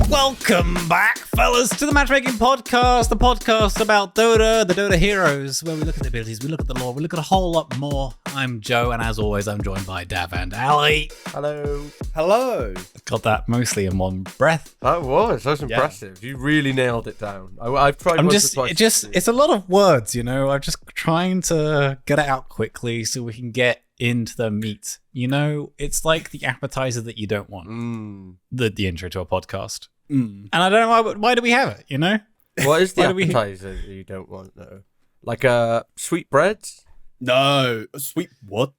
Welcome back, fellas, to the Matchmaking Podcast, the podcast about Dota, the Dota heroes, where we look at the abilities, we look at the lore, we look at a whole lot more. I'm Joe, and as always, I'm joined by Dav and Ali. Hello. Hello. Got that mostly in one breath. That was impressive. You really nailed it down. I've tried once or twice. It's a lot of words, you know. I'm just trying to get it out quickly so we can get into the meat. You know, it's like the appetizer that you don't want. The intro to a podcast. And I don't know why do we have it, you know? What is the appetizer that you don't want, though? Like sweet breads? No. Sweet what?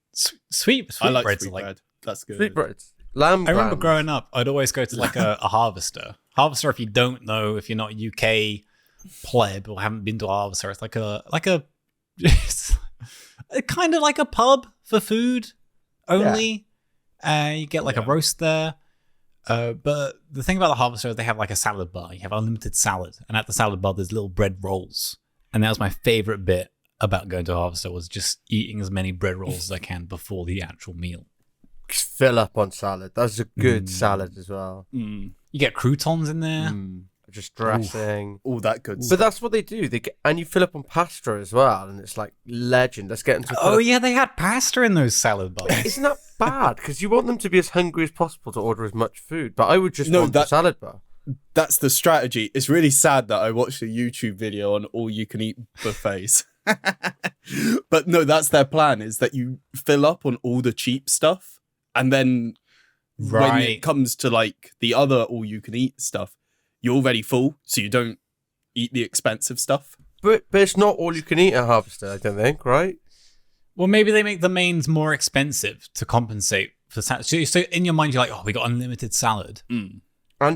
Sweet I like breads sweet are like, bread. That's good. Sweet breads. Lamb I remember clams. growing up, I'd always go to like a harvester. Harvester, if you don't know, if you're not a UK pleb or haven't been to a harvester, it's like a it's kind of like a pub for food only. Yeah. You get like a roast there. But the thing about the harvester is they have like a salad bar. You have unlimited salad. And at the salad bar, there's little bread rolls. And that was my favorite bit about going to a harvester, was just eating as many bread rolls as I can before the actual meal. Fill up on salad. That's a good salad as well. You get croutons in there. Just dressing. All that good stuff. But that's what they do. And you fill up on pasta as well. And it's like legend. Let's get into Yeah, they had pasta in those salad bars. Isn't that bad? Because you want them to be as hungry as possible to order as much food. But I would just want the salad bar. That's the strategy. It's really sad that I watched a YouTube video on all-you-can-eat buffets. But no, that's their plan, is that you fill up on all the cheap stuff. And then when it comes to like the other all-you-can-eat stuff, you're already full, so you don't eat the expensive stuff. But it's not all you can eat at Harvester, I don't think, right? Well, maybe they make the mains more expensive to compensate for salad. So in your mind, you're like, oh, we got unlimited salad. And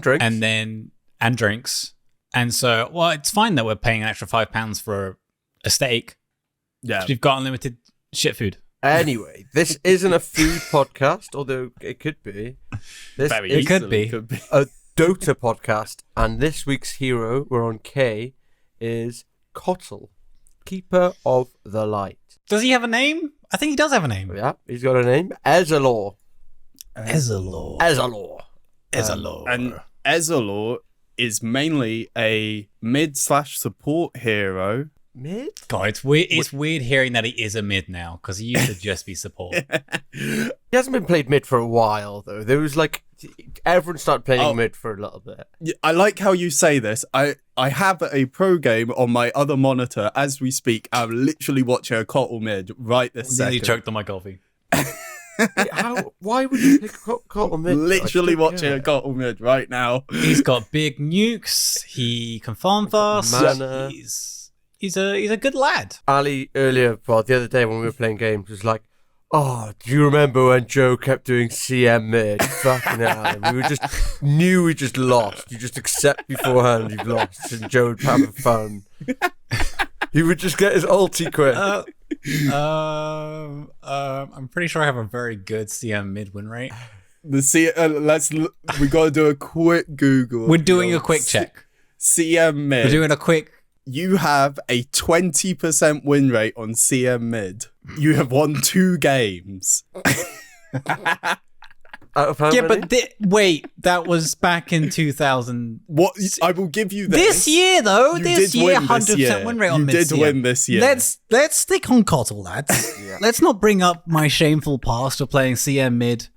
drinks. And drinks. And so, well, it's fine that we're paying an extra £5 for a steak. Yeah. We've got unlimited shit food. Anyway, this isn't a food podcast, although it could be. It could be. A Dota podcast, and this week's hero, we're on K, is Kotl, Keeper of the Light. Does he have a name? I think he does have a name. Yeah, he's got a name. Ezalor. And Ezalor is mainly a mid/support hero. Mid? God, it's weird hearing that he is a mid now, because he used to just be support. He hasn't been played mid for a while, though. There was like, everyone started playing mid for a little bit. I like how you say this. I have a pro game on my other monitor as we speak. I'm literally watching a Kotl mid right this second. Nearly choked on my coffee. Why would you pick Kotl mid? Literally watching a Kotl mid right now. He's got big nukes. He can farm fast. Mana. He's a good lad. Ali earlier, the other day when we were playing games, was like, "Oh, do you remember when Joe kept doing CM mid? Fucking hell!" And we knew we just lost. You just accept beforehand you've lost, and Joe would have fun. He would just get his ulti quick. I'm pretty sure I have a very good CM mid win rate. We got to do a quick Google. We're doing a quick check. CM mid. We're doing a quick. You have a 20% win rate on CM mid. You have won 2 games. Out of how many? But wait, that was back in 2000. What? I will give you this. This year, though, This year, 100% win rate on mid. You did win this year. Let's stick on Kotl, lads. Yeah. Let's not bring up my shameful past of playing CM mid,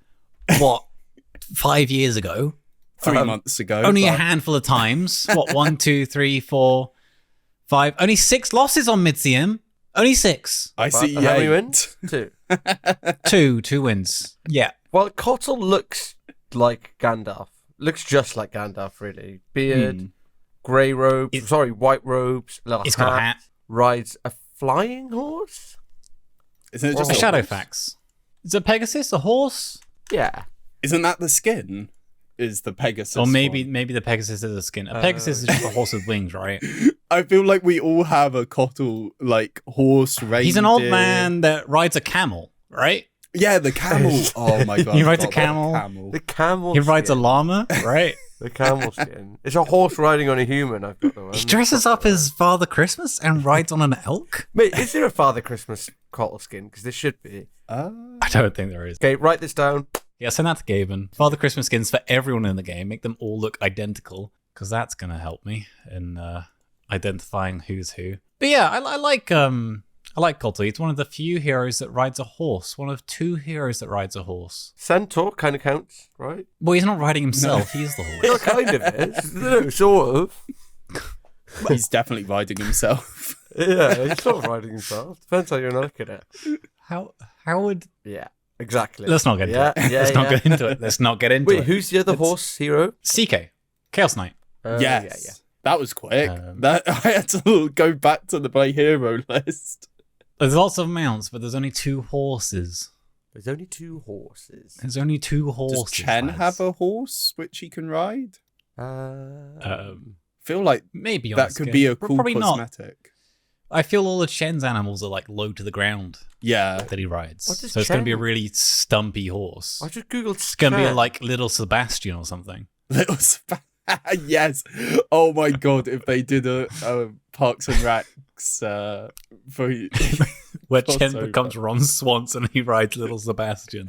5 years ago? 3 months ago. Only a handful of times. 1, 2, 3, 4, 5. Only 6 losses on mid CM. Only 6. I see. How many wins? 2. 2 wins. Yeah. Well, Kotl looks like Gandalf. Looks just like Gandalf, really. Beard, grey robes. White robes. It's got a hat. Rides a flying horse. Isn't it just a Shadowfax? Is it Pegasus? A horse? Yeah. Isn't that the skin? Is the Pegasus? Or maybe the Pegasus is a skin. A Pegasus is just a horse with wings, right? I feel like we all have a Kotl like horse reindeer. He's an old man that rides a camel, right? Yeah, the camel. Oh my god. He rides a camel. The camel. He rides a llama, right? The camel skin. It's a horse riding on a human. I've got the one. He dresses up as Father Christmas and rides on an elk. Mate, is there a Father Christmas Kotl skin? Because there should be. I don't think there is. Okay, write this down. Yeah, send that to Gaben. Father Christmas skins for everyone in the game. Make them all look identical, because that's going to help me in identifying who's who. But yeah, I like Kotl. He's one of the few heroes that rides a horse. One of 2 heroes that rides a horse. Centaur kind of counts, right? Well, he's not riding himself. He's the horse. Well, kind of is. No, sort of. He's definitely riding himself. Yeah, he's sort of riding himself. Depends how you look at it. How would... Yeah, exactly. Let's not get into it. Let's not get into it. Let's not get into it. Wait, who's the other horse hero? CK. Chaos Knight. Yes. Yeah. That was quick. That I had to go back to the play hero list. There's lots of mounts, but there's only 2 horses. There's only 2 horses. There's only 2 horses. Does Chen lads. have a horse which he can ride? Feel like Maybe on that this could game. be a But cool probably not. cosmetic. I feel all of Chen's animals are like low to the ground Yeah. that he rides. What does So it's going to be a Chen- really stumpy horse. I just googled. It's going to be Chen. like little Sebastian or something. Little yes. Oh my god, if they did a Parks and Recs for Where Chen crossover. becomes Ron Swanson and he rides little Sebastian.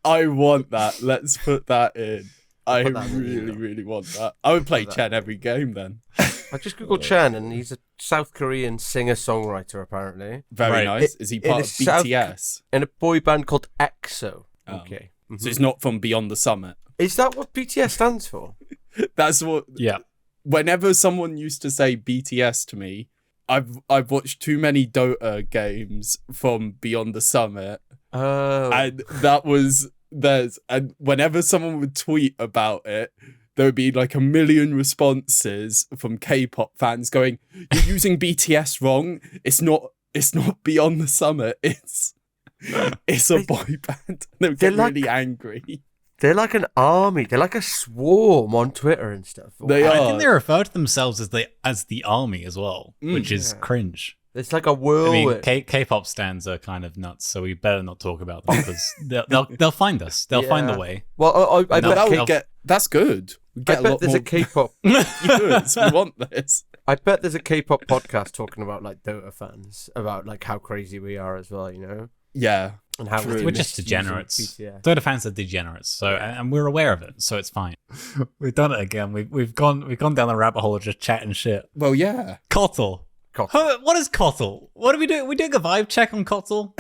I want that. Let's put that in. I put that in the really, email. really want that. I would play Put that Chen every game then. I just googled Chen, and he's a South Korean singer-songwriter, apparently, Very Right. nice. Is he in part a of South- BTS? in a boy band called EXO. Oh. Okay. So it's not from Beyond the Summit. Is that what BTS stands for? That's what. Yeah. Whenever someone used to say BTS to me, I've watched too many Dota games from Beyond the Summit, Oh. and that was and whenever someone would tweet about it, there would be like a million responses from K-pop fans going, "You're using BTS wrong. It's not Beyond the Summit. It's a boy band." They would They're get like- really angry. They're like an army. They're like a swarm on Twitter and stuff. They I are. think they refer to themselves as the army as well, which is Yeah. cringe. It's like a I mean, whirlwind. K-pop stands are kind of nuts, so we better not talk about them because they'll find us. They'll find the Yeah. way. Well, I No, bet, that K- would get. That's good. We I get a bet lot there's more a K-pop. viewers. We want this. I bet there's a K-pop podcast talking about like Dota fans, about like how crazy we are as well, you know, Yeah. and how True. We're just misusing degenerates. BTS. Dota fans are degenerates, so and we're aware of it, so it's fine. We've done it again. We've gone down the rabbit hole of just chatting shit. Well, yeah. Kotl. Kotl. What is Kotl? What are we doing? We're doing a vibe check on Kotl.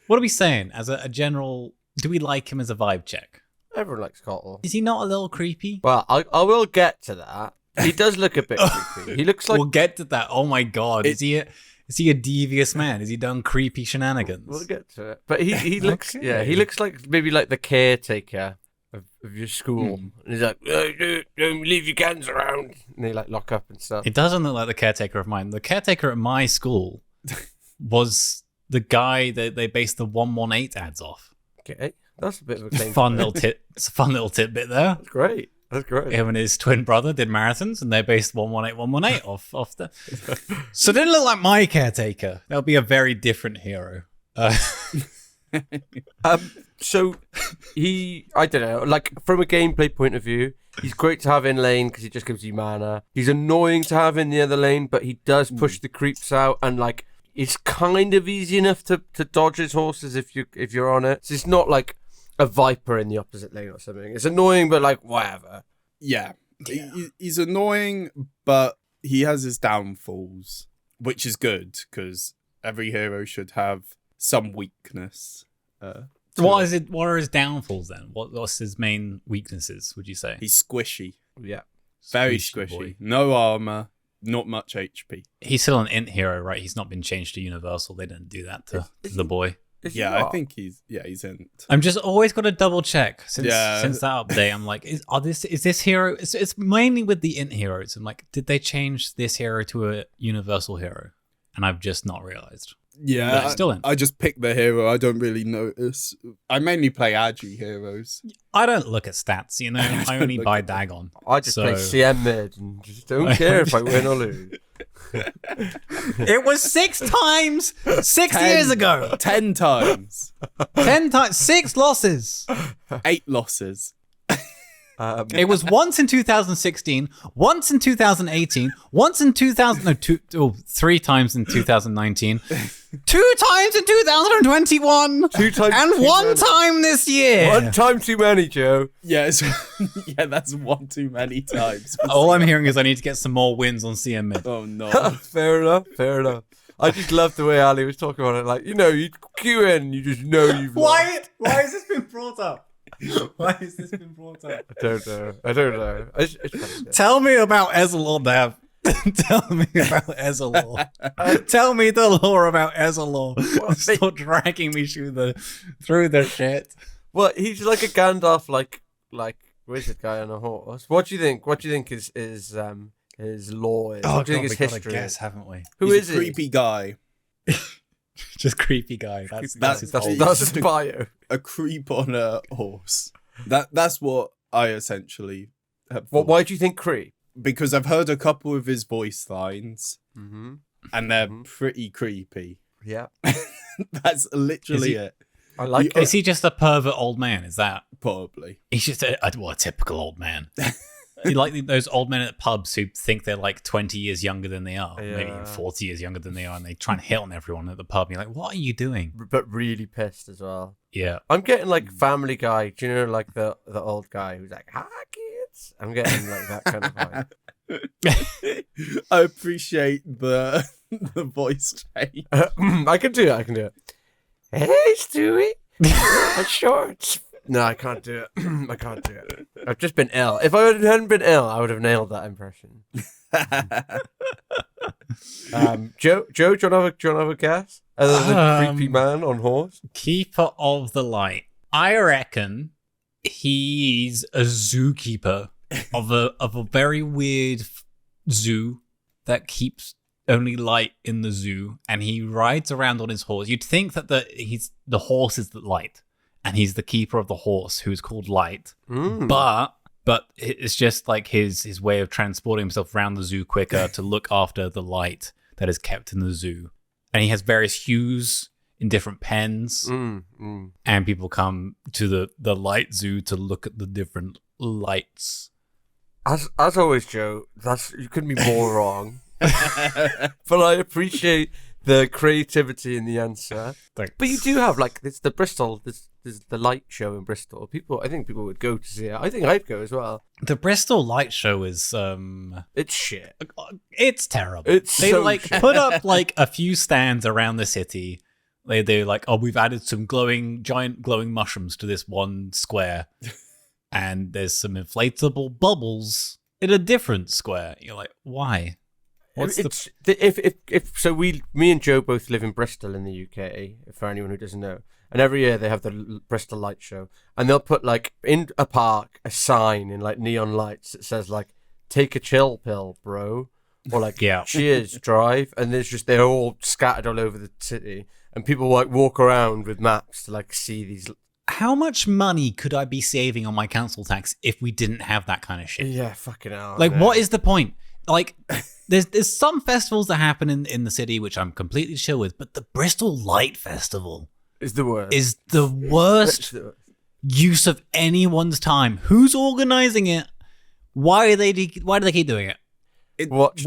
What are we saying as a general? Do we like him as a vibe check? Everyone likes Kotl. Is he not a little creepy? Well, I will get to that. He does look a bit creepy. He looks like We'll get to that. Oh my god, is he a devious man? Has he done creepy shenanigans? we'll get to it. But he looks Okay. yeah, he looks like maybe like the caretaker of your school. And he's like, don't leave your guns around. And they like lock up and stuff. It doesn't look like the caretaker of mine. The caretaker at my school was the guy that they based the 118 ads off. Okay, that's a bit of a claim. Fun to little make. tip. It's a fun little tidbit there. That's great. That's great. Him and his twin brother did marathons, and they based 118 off the. So it didn't look like my caretaker. That would be a very different hero. So I don't know, like from a gameplay point of view, he's great to have in lane because he just gives you mana. He's annoying to have in the other lane, but he does push the creeps out, and like it's kind of easy enough to dodge his horses if you're on it. So it's not like a Viper in the opposite lane or something. It's annoying, but like whatever. Yeah. He's annoying, but he has his downfalls, which is good because every hero should have some weakness. What are his downfalls then? What's his main weaknesses? Would you say? He's squishy. Yeah. Very Squishy squishy. boy. No armor, not much HP. He's still an int hero, right? He's not been changed to universal. They didn't do that to Is the he- boy. Is he Yeah, I not? think he's in. I'm just always got to double check since Yeah. that update. I'm like, is this hero? It's mainly with the int heroes. I'm like, did they change this hero to a universal hero? And I've just not realized. Yeah, But it's still in. I just pick the hero. I don't really notice. I mainly play Agi heroes. I don't look at stats, you know. I don't only look buy at Dagon. I just play So- CM mid and just don't care if I win or lose. It was 6 times 6 10. years ago. 10 times. 10 times, 6 losses. 8 losses. It was once in 2016, once in 2018, once in 3 times in 2019, 2 times in 2021, 2 times and too 1 many. time this year. 1 time too many, Joe. Yeah, yeah, that's one too many times. All I'm hearing is I need to get some more wins on CM mid. Oh no. Fair enough. I just love the way Ali was talking about it. Like, you queue in, you just know you've lost. Why has this been brought up? Why has this been brought up? I don't know. It's funny. Tell me about Ezreal, Dav. Tell me about Ezreal. Tell me the lore about Ezreal. Stop dragging me through the shit. Well, he's like a Gandalf, like wizard guy on a horse. What do you think? What do you think is his lore is? What do you think his history guess, is? haven't we? Who He's is a creepy guy. Just creepy guy. That's his whole- That's his bio. A creep on a horse. That's what I essentially have. Why do you think creep? Because I've heard a couple of his voice lines, Mm-hmm. and they're pretty creepy. Yeah, That's literally it. I like Is it. he just a pervert old man? Is that? Probably. He's just a typical old man. Like those old men at pubs who think they're like 20 years younger than they are, maybe even 40 years younger than they are, and they try and hit on everyone at the pub. And you're like, what are you doing? But really pissed as well. Yeah. I'm getting like Family Guy. Do you know like the old guy who's like, "Hi kids"? I'm getting like that kind of vibe. I appreciate the voice change. I can do it. Hey, Stewie. Shorts. No, I can't do it. I can't do it. I've just been ill. If I hadn't been ill, I would have nailed that impression. Joe, do you want to have a guess? Other than creepy man on horse? Keeper of the light. I reckon he's a zookeeper of a very weird zoo that keeps only light in the zoo, and he rides around on his horse. You'd think that the horse is the light, and he's the keeper of the horse, who's called Light. But it's just like his way of transporting himself around the zoo quicker to look after the light that is kept in the zoo. And he has various hues in different pens, and people come to the light zoo to look at the different lights. As always, Joe, you couldn't be more wrong. But I appreciate the creativity in the answer. Thanks. But you do have like it's the Bristol. There's the light show in Bristol. I think people would go to see it. I think I'd go as well. The Bristol Light Show is It's shit. it's terrible. It's they so like shit. put up like a few stands around the city. They're like, oh, we've added some giant glowing mushrooms to this one square, and there's some inflatable bubbles in a different square. You're like, why? Me and Joe both live in Bristol in the UK. For anyone who doesn't know, and every year they have the Bristol Light Show, and they'll put like in a park a sign in like neon lights that says like "Take a chill pill, bro," or like "Cheers, drive," and they're all scattered all over the city, and people like walk around with maps to like see these. How much money could I be saving on my council tax if we didn't have that kind of shit? Yeah, fucking hell. Like, man. what is the point? Like, there's some festivals that happen in the city which I'm completely chill with, but the Bristol Light Festival is the worst. Is the worst use of anyone's time. Who's organizing it? Why do they keep doing it? What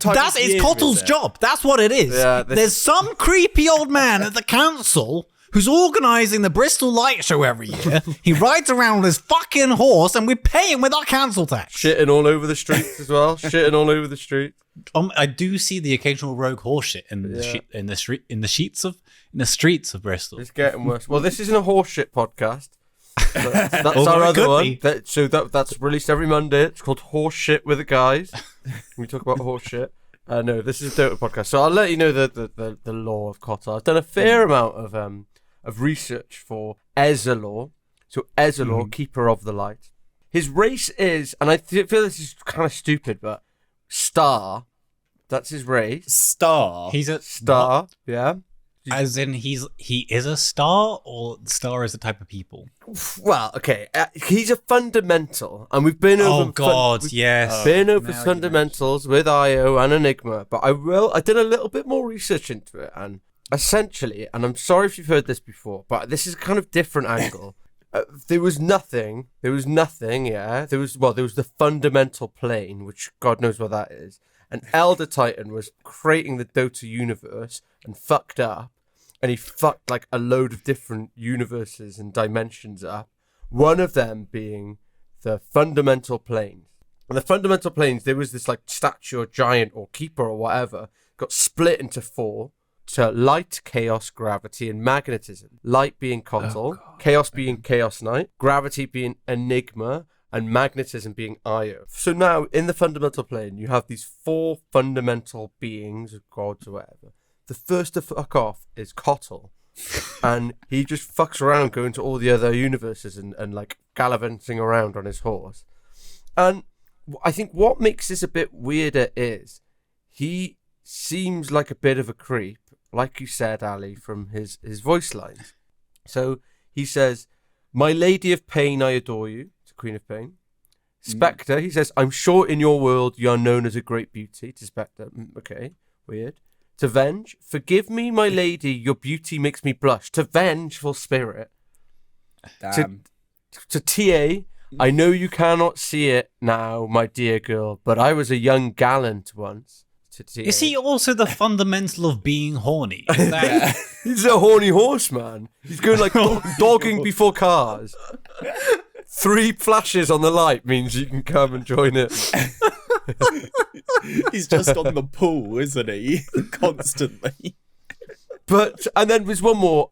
type It's of year Kotl's is it? job. That's what it is. Yeah, There's some creepy old man at the council who's organising the Bristol Light Show every year. He rides around with his fucking horse, and we pay him with our council tax. Shitting all over the streets as well. Shitting all over the street. I do see the occasional rogue horse shit in the streets of Bristol. It's getting worse. Well, this isn't a horse shit podcast. That's Although our it other could one. be. That's released every Monday. It's called Horse Shit with the Guys. We talk about horse shit. No, this is a Dota podcast. So I'll let you know the lore of Kotl. I've done a fair amount of research for Ezreal. So Ezreal, Keeper of the Light. His race is, and I feel this is kind of stupid, but Star. That's his race. Star. He's a Star. Yeah. As in, he is a star, or star is a type of people. Well, okay. He's a fundamental, and we've been over. Oh God, yes. Been over Now fundamentals with IO and Enigma, but I did a little bit more research into it, and essentially, and I'm sorry if you've heard this before, but this is a kind of different angle. There was nothing. Yeah. There was the fundamental plane, which God knows what that is. And Elder Titan was creating the Dota universe and fucked up. And he fucked like a load of different universes and dimensions up. One of them being the fundamental planes. And the fundamental planes, there was this like statue or giant or keeper or whatever, got split into 4 to light, chaos, gravity, and magnetism. Light being Kotl, chaos being Chaos Knight, gravity being Enigma, and magnetism being Io. So now, in the fundamental plane, you have these 4 fundamental beings, or gods or whatever. The first to fuck off is Kotl. And he just fucks around going to all the other universes and like gallivanting around on his horse. And I think what makes this a bit weirder is he seems like a bit of a creep, like you said, Ali, from his voice lines. So he says, "My lady of pain, I adore you," to Queen of Pain. Spectre, he says, "I'm sure in your world you are known as a great beauty," to Spectre. Okay, weird. To Venge, "Forgive me, my lady, your beauty makes me blush." To Vengeful Spirit. Damn. To TA, "I know you cannot see it now, my dear girl, but I was a young gallant once." To TA. Is he also the fundamental of being horny? Is that... He's a horny horse, man. He's going like dogging before cars. 3 flashes on the light means you can come and join it. He's just on the pool, isn't he? Constantly. And then there's one more.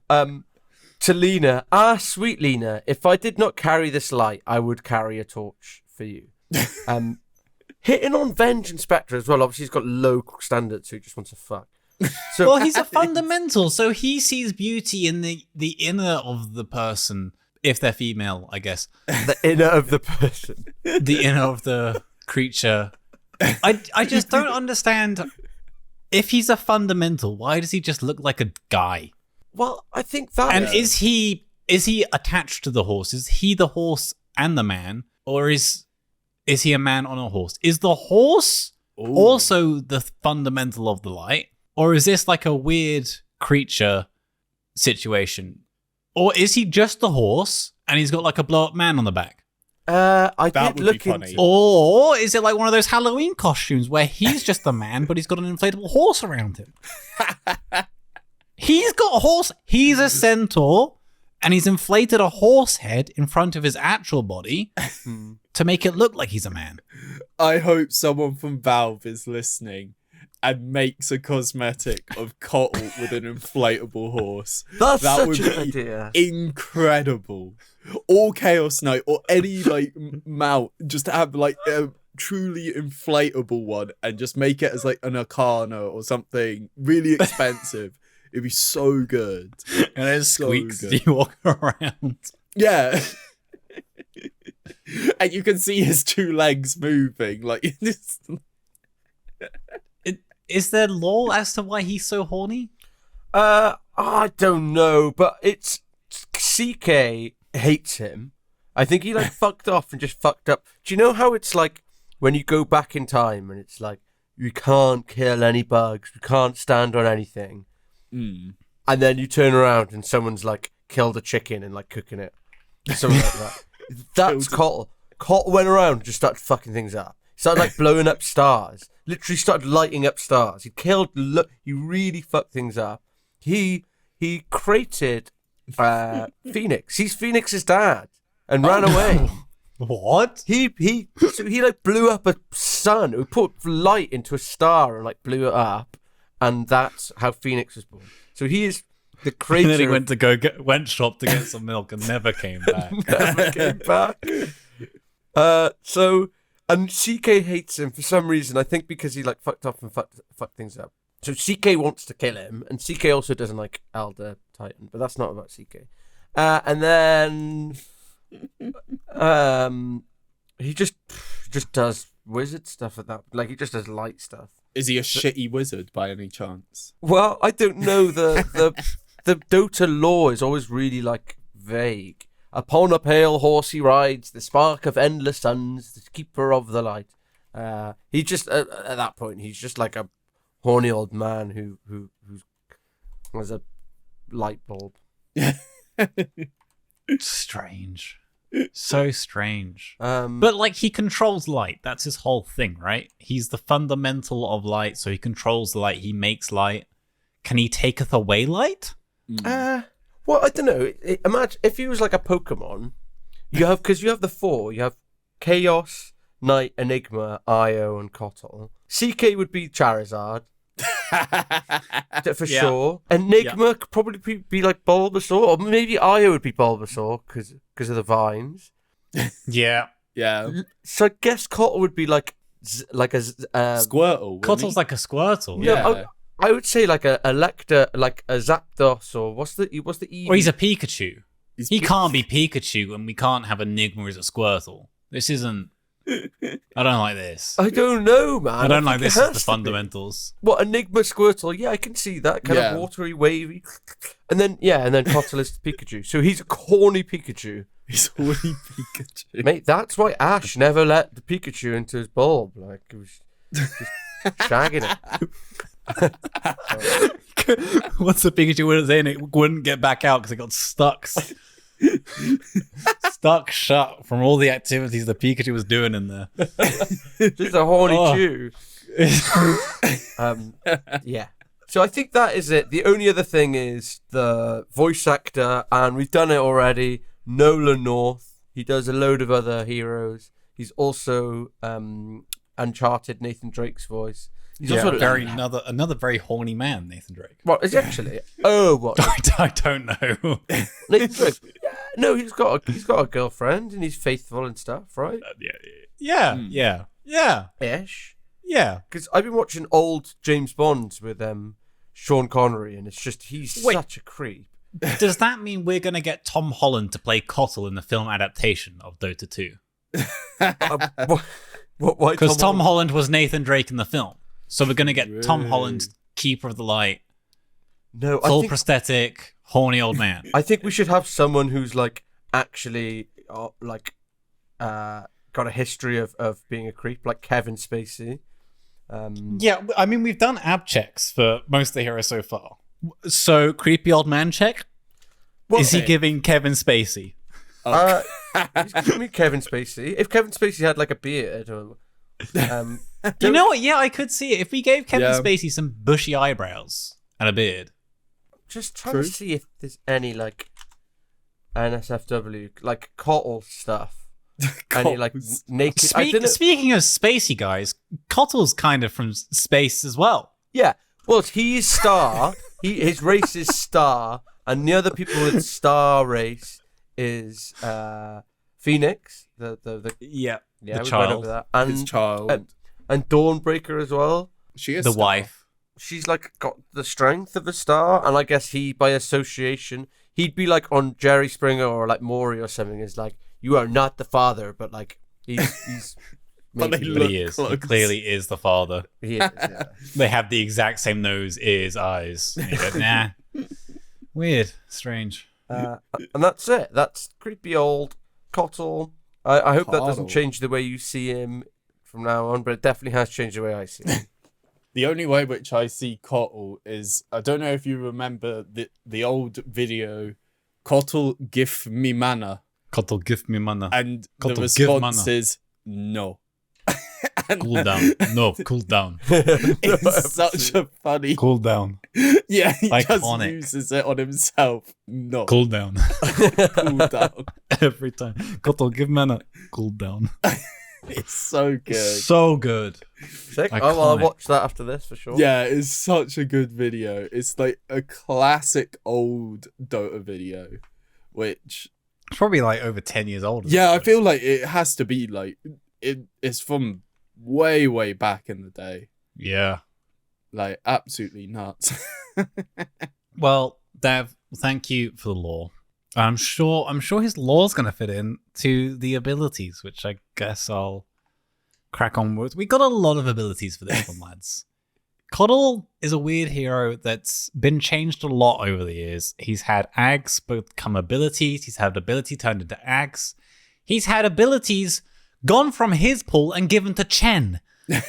To Lena, "Sweet Lena, if I did not carry this light, I would carry a torch for you." Hitting on Venge and Spectre as well. Obviously, he's got low standards, so he just wants to fuck. So, Well, he's a fundamental, so he sees beauty in the inner of the person, if they're female, I guess. The inner of the person. The inner of the creature. I just don't understand. If he's a fundamental, why does he just look like a guy? Well, I think that. And is he attached to the horse? Is he the horse and the man, or is he a man on a horse? Is the horse also the fundamental of the light, or is this like a weird creature situation, or is he just the horse and he's got like a blow up man on the back? I That did would look be funny. into. Or is it like one of those Halloween costumes where he's just the man, but he's got an inflatable horse around him? He's got a horse. He's a centaur, and he's inflated a horse head in front of his actual body to make it look like he's a man. I hope someone from Valve is listening and makes a cosmetic of Kotl with an inflatable horse. That's That such would an be idea. incredible. Or Chaos Knight, or any like mount, just to have like a truly inflatable one and just make it as like an Arcana or something really expensive. It'd be so good. And it squeaks So as you walk around. Yeah. And you can see his 2 legs moving. Like, Is there lore as to why he's so horny? I don't know, but it's CK hates him. I think he like fucked off and just fucked up. Do you know how it's like when you go back in time and it's like you can't kill any bugs, you can't stand on anything, and then you turn around and someone's like killed a chicken and like cooking it, something like that. That's Kotl. Kotl went around and just started fucking things up. He started like blowing up stars. Literally started lighting up stars. He killed. He really fucked things up. He created Phoenix. He's Phoenix's dad and ran away. What? He like blew up a sun. He put light into a star and like blew it up, and that's how Phoenix was born. So he is the creator. And then he went shop to get some milk and never came back. Never came back. And CK hates him for some reason. I think because he like fucked up and fucked things up. So CK wants to kill him, and CK also doesn't like Elder Titan, but that's not about CK. And then he just does wizard stuff at that. Like he just does light stuff. is he a shitty wizard by any chance? Well, I don't know. The Dota lore is always really like vague. Upon a pale horse he rides, the spark of endless suns, the keeper of the light. He just at that point he's just like a horny old man who has a light bulb. Strange. So strange. But But like he controls light. That's his whole thing, right? He's the fundamental of light, so he controls the light. He makes light. Can he taketh away light? well, I don't know. Imagine if he was like a Pokemon. You have the 4. You have Chaos, Night, Enigma, Io, and Kotl. CK would be Charizard. For sure. Enigma could probably be like Bulbasaur, or maybe Io would be Bulbasaur because of the vines. Yeah. Yeah. So I guess Kotl would be like a Squirtle. Kotl's like a Squirtle. Yeah. I would say like a Electa, like a Zapdos, or what's the Eevee? Or he's a Pikachu. He's He can't be Pikachu, and we can't have Enigma as a Squirtle. This isn't. I don't like this. I don't know, man. I don't like think this it as has the to be. fundamentals. What, Enigma Squirtle? Yeah, I can see that kind of watery, wavy, and then Kotl is Pikachu. So he's a corny Pikachu. He's already Pikachu. Mate, that's why Ash never let the Pikachu into his bulb. Like, it was just shagging it. Once the Pikachu was in, it wouldn't get back out because it got stuck. Stuck shut from all the activities the Pikachu was doing in there. Just a horny chew. Yeah. So I think that is it. The only other thing is the voice actor, and we've done it already. Nolan North. He does a load of other heroes. He's also Uncharted Nathan Drake's voice. He's also another very horny man, Nathan Drake. What is he actually? Oh, what? I don't know. Nathan Drake. Yeah, no, he's got a girlfriend and he's faithful and stuff, right? Yeah. Ish. Yeah. Because I've been watching old James Bonds with Sean Connery, and it's just he's such a creep. Does that mean we're going to get Tom Holland to play Kotl in the film adaptation of Dota 2? Why? Because Tom Holland was Nathan Drake in the film. So we're going to get Tom Holland, Keeper of the Light, full prosthetic, horny old man. I think we should have someone who's like actually got a history of being a creep, like Kevin Spacey. Yeah, I mean, we've done ab checks for most of the heroes so far. So, creepy old man check? Is he giving Kevin Spacey? He's giving me Kevin Spacey. If Kevin Spacey had like a beard or... you know what? Yeah, I could see it. If we gave Kevin Spacey some bushy eyebrows and a beard. Just trying to see if there's any like NSFW, like Kotl stuff. Any like naked. Speaking of Spacey guys, Kotl's kind of from space as well. Yeah. Well, he's Star. His race is Star, and the other people with Star race is Phoenix. The child. that. And his child. And Dawnbreaker as well. She is the Star. wife. She's like got the strength of a star, and I guess he, by association, he'd be like on Jerry Springer or like Maury or something. Is like, you are not the father, but like he's But But he is. He clearly is the father. He is, yeah. They have the exact same nose, ears, eyes. And you go, nah. Weird. Strange. And that's it. That's creepy old Kotl. I hope that doesn't change the way you see him from now on, but it definitely has changed the way I see him. The only way which I see Kotl is, I don't know if you remember the old video, Kotl give me mana. Kotl give me mana. And Kotl, the give response mana. is no. Cool down. No, cool down. It's such a funny... Cool down. Yeah, he Iconic. just uses it on himself. No. Cool down. Cool down. Every time. Kotl give mana. Cool down. It's so good. So good. Sick. Iconic. Oh, well, I'll watch that after this for sure. Yeah, it's such a good video. It's like a classic old Dota video, which... It's probably like over 10 years old. Yeah, I feel like it has to be like... It's from way, way back in the day. Yeah. Like, absolutely nuts. Well, Dev, thank you for the lore. I'm sure his lore's going to fit in to the abilities, which I guess I'll crack on with. We got a lot of abilities for this one, lads. Kotl is a weird hero that's been changed a lot over the years. He's had ags become abilities. He's had ability turned into ags. He's had abilities gone from his pool and given to Chen.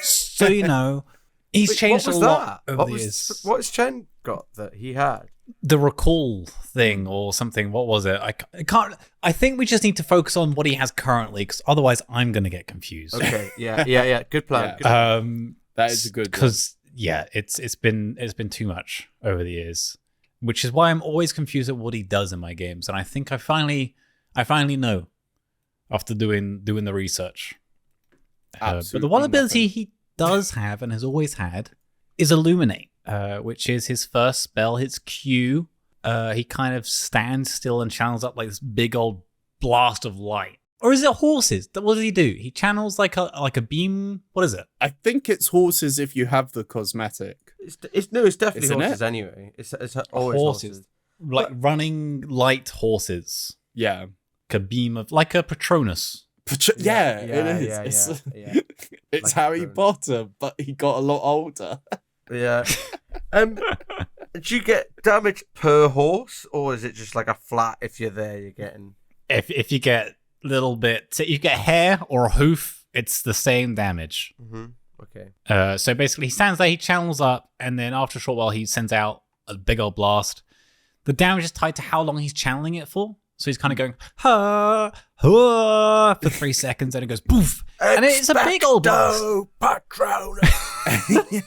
So, he's changed a lot over the years. What has Chen got that he had? the recall thing or something. What was it? I can't. I think we just need to focus on what he has currently, because otherwise I'm going to get confused. Okay. Yeah. Good plan. Yeah. Good plan. That is a good one. Because it's been too much over the years, which is why I'm always confused at what he does in my games. And I think I finally know after doing the research. But the one ability he does have and has always had is Illuminate, which is his first spell, his Q. He kind of stands still and channels up like this big old blast of light. Or is it horses? What does he do? He channels like a beam. What is it? I think it's horses if you have the cosmetic. It's definitely Isn't horses it? anyway. It's always horses. Like running light horses. Yeah. Like a beam of, like a Patronus. Yeah, it is. Yeah. It's Like Harry Patronus. Potter, but he got a lot older. Yeah. Do you get damage per horse, or is it just like a flat? If you're there, you're getting. If you get little bit, so you get hair or a hoof, it's the same damage. Mm-hmm. Okay. So basically, he stands there, he channels up, and then after a short while, he sends out a big old blast. The damage is tied to how long he's channeling it for. So he's kind of going ha ha for 3 seconds, and it goes poof, and it's a big old blast. Patronus.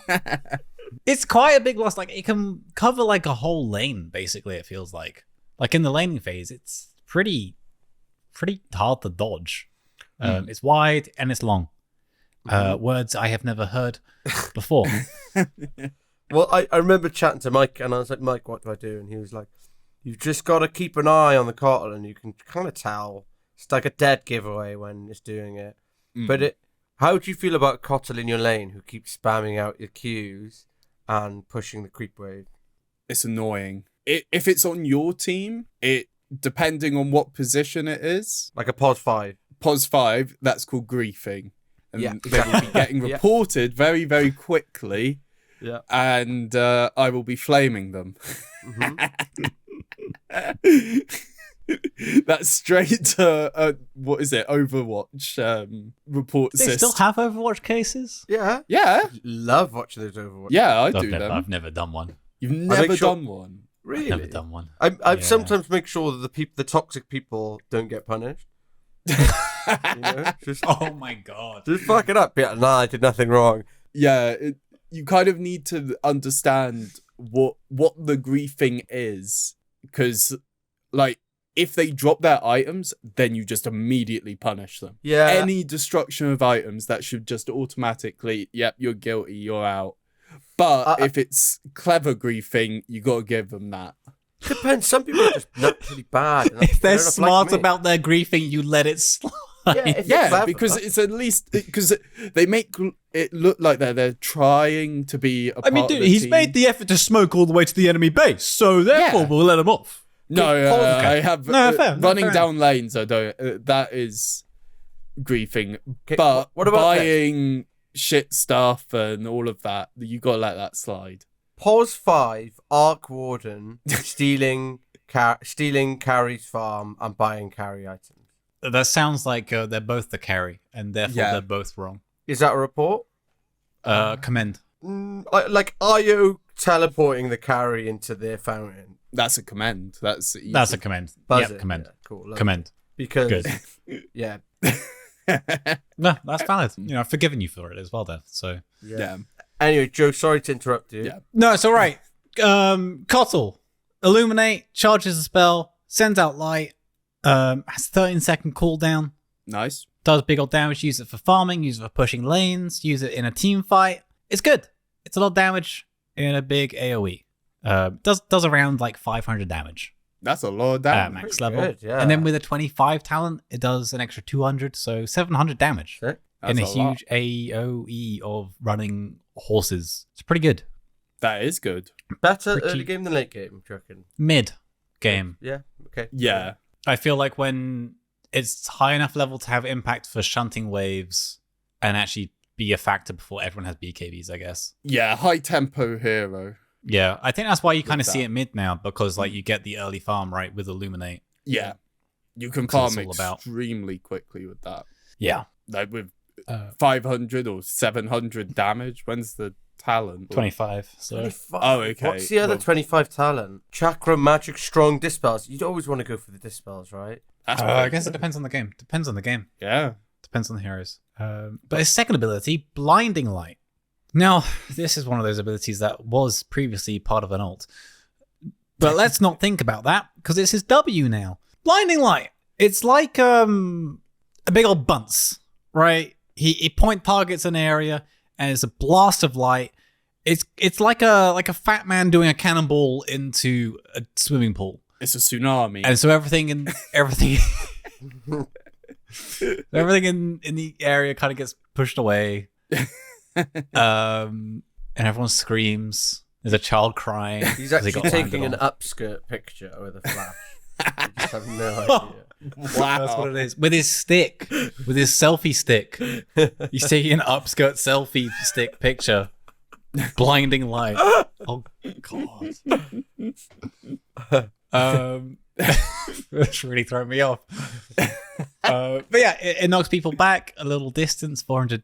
It's quite a big blast. Like, it can cover like a whole lane. Basically, it feels like in the laning phase, it's pretty hard to dodge. It's wide and it's long. Words I have never heard before. Well, I remember chatting to Mike, and I was like, Mike, what do I do? And he was like, you've just got to keep an eye on the Kotl, and you can kind of tell. It's like a dead giveaway when it's doing it. But how do you feel about Kotl in your lane, who keeps spamming out your Qs and pushing the creep wave? It's annoying. If it's on your team, depending on what position it is, Like a pos 5. pos 5, that's called griefing. And Yeah, they will be getting Yeah. reported very, very quickly. Yeah. And I will be flaming them. That's straight to what is it? Overwatch report They system. still have Overwatch cases? Yeah. Yeah, Love watching those Overwatch. yeah, I do them. I've never done one. You've make never sure- done one. Really? Never done one. I Yeah. sometimes make sure that the toxic people don't get punished. You know? Just Oh my god. fuck it up. Yeah, nah, I did nothing wrong. Yeah, you kind of need to understand what the griefing is, because like if they drop their items, then you just immediately punish them. Yeah. Any destruction of items, that should just automatically, yep, you're guilty, you're out. But if it's clever griefing, you got to give them that. Depends. Some people are just naturally bad. If they're enough like smart me. about their griefing, you let it slide. Yeah, if Yeah, you're clever. because it's at least because they make it look like they're trying to be a part dude, of the he's team. made the effort to smoke all the way to the enemy base, so therefore Yeah. we'll let him off. No, Okay. I have No, fair, no, running fair down lanes. I don't. That is griefing. Okay, But what about buying shit stuff and all of that, you gotta let that slide. Pos 5, Arc Warden, stealing carry's farm and buying carry items. That sounds like they're both the carry, and therefore Yeah. they're both wrong. Is that a report? Commend. Like Io teleporting the carry into their fountain. That's a commend. That's easy. That's a commend. Buzz Yep, it. commend. Yeah, cool. love it. Commend. Because Good. yeah, No, that's valid. You know, I've forgiven you for it as well, Dev. So yeah. Anyway, Joe, sorry to interrupt you. Yeah. no, it's all right. Kotl, illuminate, charges a spell, sends out light, has 13-second cooldown, Nice. does big old damage. Use it for farming, use it for pushing lanes, use it in a team fight. It's good. It's a lot of damage in a big AOE. Does around like 500 damage That's a lot of at damage. max Pretty level. good, yeah. And then with a 25 talent, it does an extra 200, so 700 damage Sick. That's in a lot. huge AOE of running horses. It's pretty good. That is good. Better Pretty- early game than late game, do you reckon? Mid game. Yeah. Okay. Yeah. I feel like when it's high enough level to have impact for shunting waves and actually be a factor before everyone has BKBs, I guess. Yeah. High tempo hero. Yeah, I think that's why you kind of With see that. it mid now, because like you get the early farm right with Illuminate. Yeah. You can That's farm what it's all about. extremely quickly with that. Yeah. Like with 500 or 700 damage. When's the talent? 25. So 25. Oh, okay. What's the other Well- 25 talent? Chakra, magic, strong, dispels. You'd always want to go for the dispels, right? That's I guess it depends on the game. Yeah. Depends on the heroes. But his second ability, Blinding Light. Now, this is one of those abilities that was previously part of an ult. But let's not think about that, because it's his W now. Blinding Light. It's like a big old bunce, right? He point targets an area, and it's a blast of light. It's like a fat man doing a cannonball into a swimming pool. It's a tsunami. And so everything in the area kind of gets pushed away. And everyone screams. There's a child crying. He's 'cause he actually got taking an landed on. upskirt picture with a flash. I just have no idea. Wow. That's what it is. With his stick. With his selfie stick. He's taking an upskirt selfie stick picture. Blinding light. Oh, God. That's really throwing me off. But yeah, it knocks people back a little distance, 400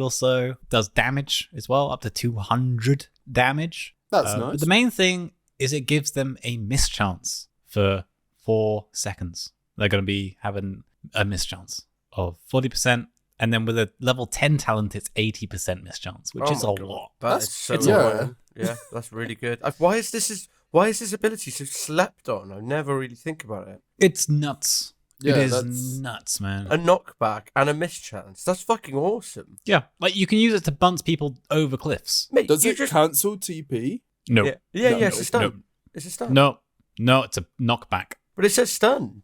or so. Does damage as well, up to 200 damage. That's But nice. the main thing is it gives them a mischance for 4 seconds. They're going to be having a mischance of 40%. And then with a level 10 talent, it's 80% mischance, which Oh is my a God. lot. That is so it's a lot. annoying. Yeah, that's really good. Why is this ability so slept on? I never really think about it. It's nuts. Yeah, it is that's- nuts, man. A knockback and a mischance. That's fucking awesome. Yeah, like you can use it to bounce people over cliffs. Mate, Does you it just cancel TP? No, yeah, No, it's a stun. no. It's a stun. no, it's a knockback. But it says stunned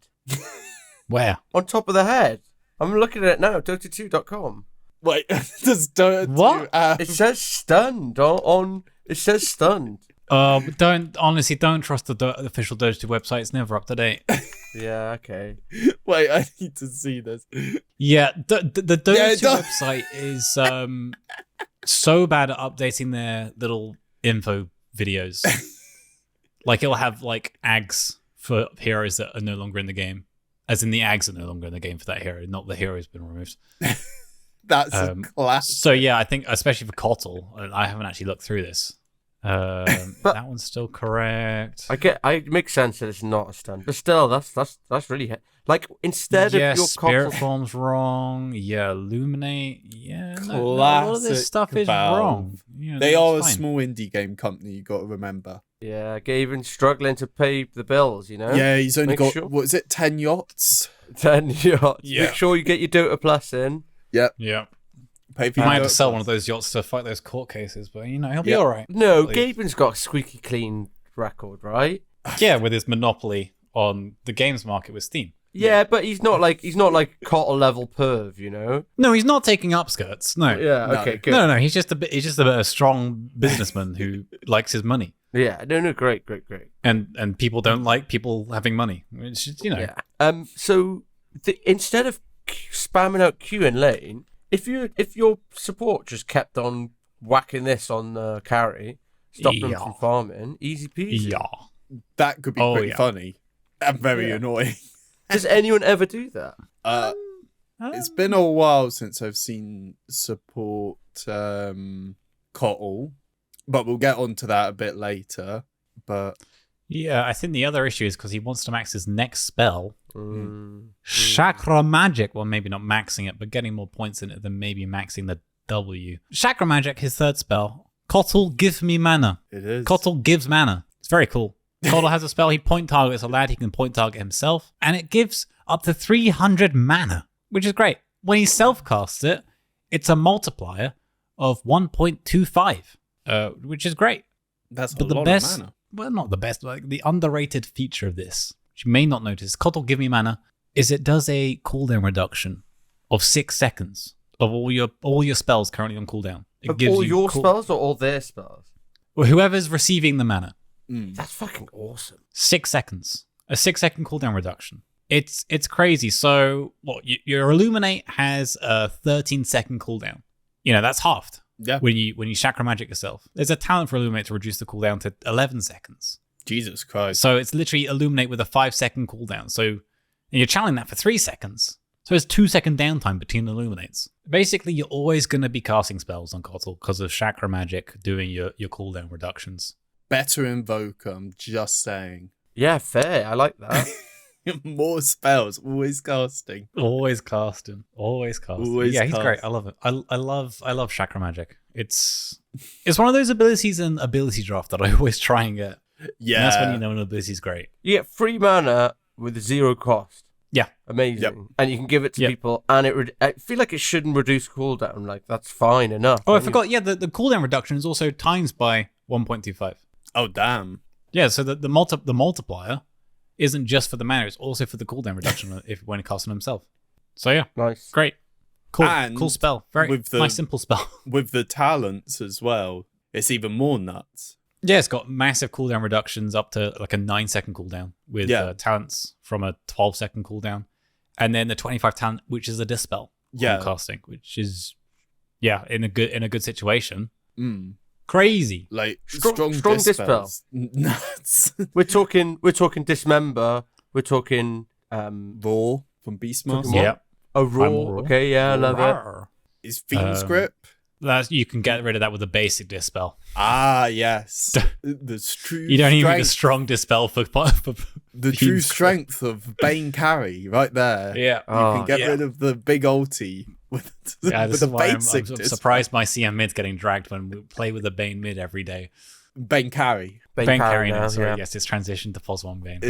Where? on top of the head. I'm looking at it now. Dota2.com. Wait, does Dota What? It says stunned on. It says stunned. Don't trust the official Dota 2 website. It's never up to date. Yeah. Okay. Wait, I need to see this. Yeah, the Dota Yeah, it 2 does. website is so bad at updating their little info videos. Like it'll have like ags for heroes that are no longer in the game, as in the ags are no longer in the game for that hero, not the hero has been removed. That's a class. So yeah, I think especially for Kotl, I haven't actually looked through this. That one's still correct. It makes sense that it's not a stun, but still, that's really like instead Yeah, of your spirit Kotl, form's wrong. Yeah, illuminate. Yeah, no, a lot of Classic this stuff is Valve. wrong. Yeah, They that's are a fine. small indie game company, you got to remember. yeah, Gavin struggling to pay the bills. You know. Yeah, he's only Make got, sure- what is it, 10 yachts? 10 yachts. Yeah. Make sure you get your Dota Plus in. Yep. Yeah, Pay for you your might have to Dota sell Plus. one of those yachts to fight those court cases, but you know he'll be Yep. all right. No, Believe. Gavin got a squeaky clean record, right? Yeah, with his monopoly on the games market with Steam. Yeah, but he's not like Kotl level perv, you know. No, he's not taking upskirts. No, Yeah. No. Okay. Good. no. He's just a strong businessman who likes his money, Yeah. No. Great. and people don't like people having money. Which is, you know, Yeah. So instead of spamming out Q in lane, if your support just kept on whacking this on carry, stop them Yeah. from farming, easy peasy. yeah. That could be Oh, pretty yeah. funny and very Yeah. annoying. Does anyone ever do that? It's been a while since I've seen support Kotl, but we'll get onto that a bit later. But Yeah, I think the other issue is because he wants to max his next spell, Mm. Chakra Magic. Well, maybe not maxing it, but getting more points in it than maybe maxing the W. Chakra Magic, his third spell. Kotl, give me mana. it is. Kotl gives mana. It's very cool. Kotl has a spell, he point targets a lad, he can point target himself, and it gives up to 300 mana, which is great. When he self-casts it, it's a multiplier of 1.25, which is great. That's a But the lot best, of mana. well, not the best, like the underrated feature of this, which you may not notice, Kotl give me mana, is it does a cooldown reduction of 6 seconds of all your spells currently on cooldown. It Of gives all you your spells or all their spells? Well, whoever's receiving the mana. That's fucking awesome. 6 seconds. A 6-second cooldown reduction. It's crazy. So, your Illuminate has a 13-second cooldown. You know, that's halved Yeah. when you Chakra Magic yourself. There's a talent for Illuminate to reduce the cooldown to 11 seconds. Jesus Christ. So it's literally Illuminate with a 5-second cooldown. So and you're channeling that for 3 seconds. So it's 2-second downtime between illuminates. Basically, you're always going to be casting spells on Kotl because of chakra magic doing your cooldown reductions. Better invoker, I'm just saying. Yeah, fair. I like that. More spells, always casting. Always casting. Always casting. Always yeah, he's great. I love it. I love chakra magic. It's one of those abilities in ability draft that I always try and get. Yeah. And that's when you know an ability's great. You get free mana with 0 cost. Yeah. Amazing. Yep. And you can give it to people, and I feel like it shouldn't reduce cooldown. Like, that's fine enough. Oh, I forgot. Yeah, the cooldown reduction is also times by 1.25. Oh, damn. Yeah, so the multiplier isn't just for the mana; it's also for the cooldown reduction when it casts on himself. So yeah, Nice. great, cool, And cool spell. Very nice, simple spell. With the talents as well, it's even more nuts. Yeah, it's got massive cooldown reductions up to like a 9-second cooldown with talents from a 12-second cooldown, and then the 25 talent, which is a dispel. Casting, which is in a good situation. Crazy, like strong dispels. dispel. Nuts. We're talking dismember. We're talking Raw from Beastmaster. Yeah. a raw. Okay, yeah, I love it. Is Fiend's Grip? You can get rid of that with a basic dispel. Ah, yes. The true You don't even need a strength, strong dispel for the true strength of Bane Carry right there. Yeah. You can get rid of the big ulti with This the is why I'm basic dispel. surprised my CM mid's getting dragged when we play with the Bane mid every day. Bane Carry. Bane carry now, now, sorry. yeah. Yes, it's transition to Pos 1 Bane.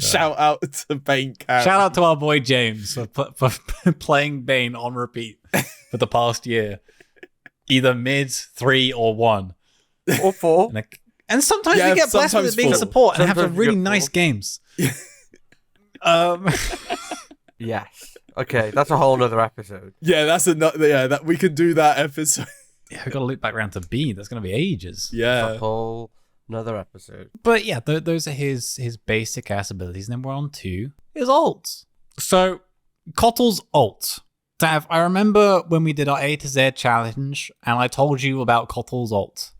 Shout out to Bane Carry. Shout out to our boy James for playing Bane on repeat for the past year. Either mid, 3, or 1. Or 4. And sometimes we get blessed with it being 4. support and have some Sometimes we really get 4. nice games. Yes. Okay, that's a whole nother episode. Yeah, that's another. Yeah, that we can do that episode. Yeah, we've got to loop back around to B. That's going to be ages. Yeah. A whole another episode. But yeah, those are his basic ass abilities. And then we're on to his ults. So, Kotl's ult. Dav, I remember when we did our A to Z challenge and I told you about Kotl's ult.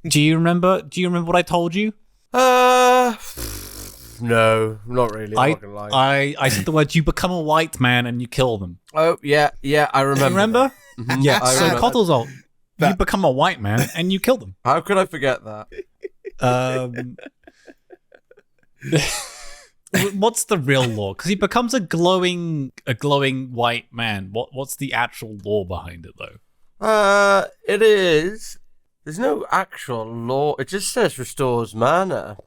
Do you remember what I told you? No, not really. I'm not gonna lie. I said the words, you become a white man and you kill them. Oh, yeah, I remember. You remember? Mhm. Yeah, I so remember. Kotl's ult. You become a white man and you kill them. How could I forget that? What's the real lore? Because he becomes a glowing white man. What's the actual lore behind it though? It is. There's no actual lore. It just says restores mana.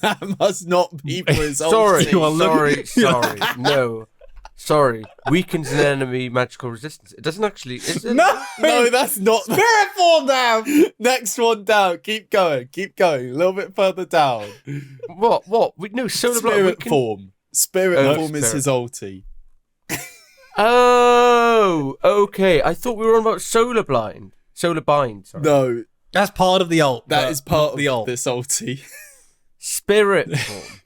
That must not be for his Sorry, ulti. sorry. No. Sorry. Weakens an enemy magical resistance. It doesn't actually. Is it? No, that's not. Spirit form down. Next one down. Keep going. A little bit further down. What? No, solar Spirit Blind. form. Spirit form is Spirit. his ulti. Oh, okay. I thought we were on about solar blind. Solar bind. Sorry. No, That's part of the ult. that is part of the ult. this ulti. Spirit form.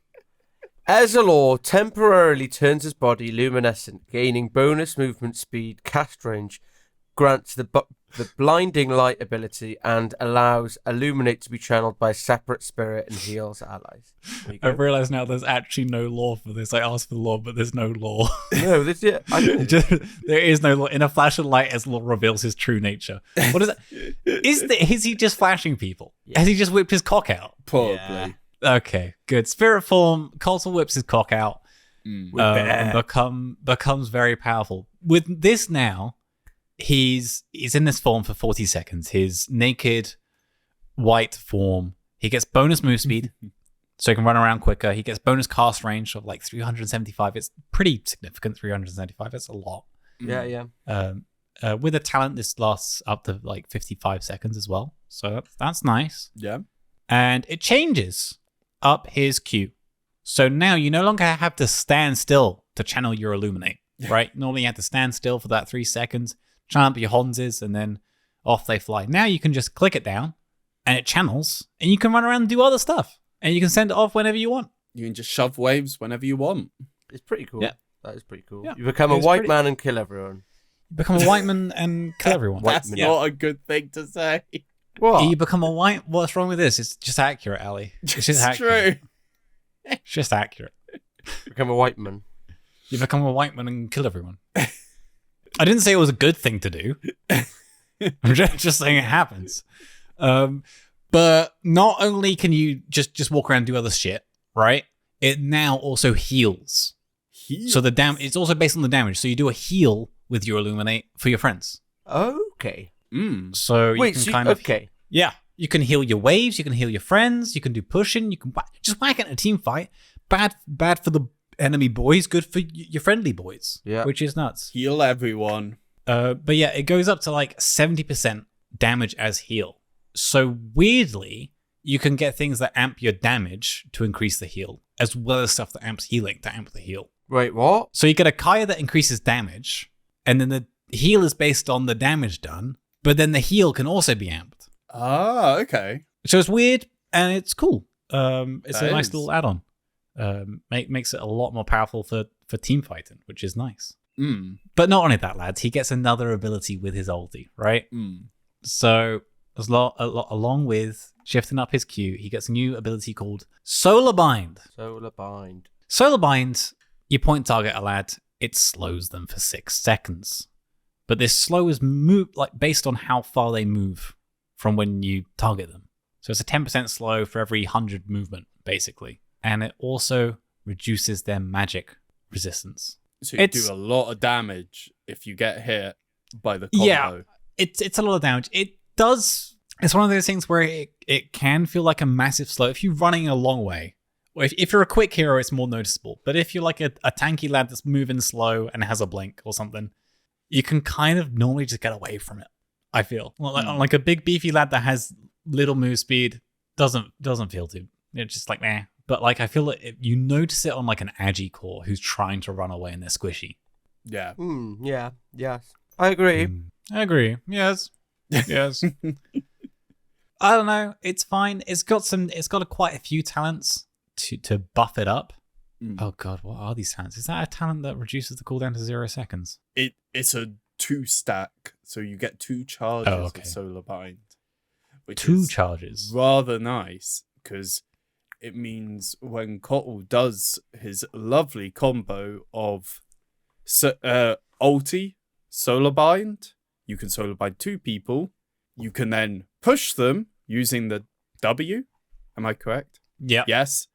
Ezreal temporarily turns his body luminescent, gaining bonus movement speed, cast range, grants the blinding light ability, and allows Illuminate to be channeled by a separate spirit and heals allies. There you go. I've realised now there's actually no lore for this. I asked for the lore, but there's no lore. No, this yeah. There is no lore. In a flash of light, Ezreal reveals his true nature. What is that? Is he just flashing people? Has he just whipped his cock out? Probably. Yeah. Okay, good. Spirit form, Kotl whips his cock out and becomes very powerful. With this now, he's in this form for 40 seconds. His naked white form. He gets bonus move speed, so he can run around quicker. He gets bonus cast range of like 375. It's pretty significant, 375. It's a lot. Yeah. With a talent, this lasts up to like 55 seconds as well. So that's nice. Yeah. And it changes up his Q. So now you no longer have to stand still to channel your Illuminate, right? Normally you had to stand still for that 3 seconds, channel up your Honzes, and then off they fly. Now you can just click it down, and it channels, and you can run around and do other stuff. And you can send it off whenever you want. You can just shove waves whenever you want. It's pretty cool. Yeah. That is pretty cool. Yeah. You become a It's white pretty- man and kill everyone. You become a white man and kill everyone. That's Yeah. not a good thing to say. What? You become a white... What's wrong with this? It's just accurate, Ali. It's just accurate. true. It's just accurate. Become a white man. You become a white man and kill everyone. I didn't say it was a good thing to do. I'm just saying it happens. But not only can you just walk around and do other shit, right? It now also heals. So it's also based on the damage. So you do a heal with your Illuminate for your friends. Okay. So you can kind of... Okay. Yeah. You can heal your waves, you can heal your friends, you can do pushing, you can just whack it in a team fight. Bad for the enemy boys, good for your friendly boys. Yeah. Which is nuts. Heal everyone. But yeah, it goes up to like 70% damage as heal. So weirdly, you can get things that amp your damage to increase the heal, as well as stuff that amps healing to amp the heal. Wait, what? So you get a Kaya that increases damage, and then the heal is based on the damage done, but then the heal can also be amped. Ah, okay. So it's weird, and it's cool. It's a nice is. little add-on. Makes it a lot more powerful for team fighting, which is nice. But not only that, lads, he gets another ability with his ulti, right? So along with shifting up his Q, he gets a new ability called Solar Bind. Solar Bind. Solar Bind, you point target a lad, it slows them for 6 seconds. But this slow is based on how far they move from when you target them. So it's a 10% slow for every 100 movement, basically. And it also reduces their magic resistance. So you do a lot of damage if you get hit by the combo. Yeah, it's a lot of damage. It does... It's one of those things where it can feel like a massive slow. If you're running a long way, or if you're a quick hero, it's more noticeable. But if you're like a tanky lad that's moving slow and has a blink or something, you can kind of normally just get away from it, I feel. Like a big beefy lad that has little move speed doesn't feel too... It's just like, meh. But like I feel like you notice it on like an Agi core who's trying to run away and they're squishy. Yeah. Yeah. Yes. I agree. I agree. Yes. Yes. I don't know. It's fine. It's got quite a few talents to buff it up. Oh god, what are these talents? Is that a talent that reduces the cooldown to 0 seconds? It's a 2 stack, so you get 2 charges of Solar Bind. Which 2 is charges. Rather nice, because it means when Kotl does his lovely combo of ulti, Solar Bind, you can Solar Bind 2 people. You can then push them using the W. Am I correct? Yeah. Yes.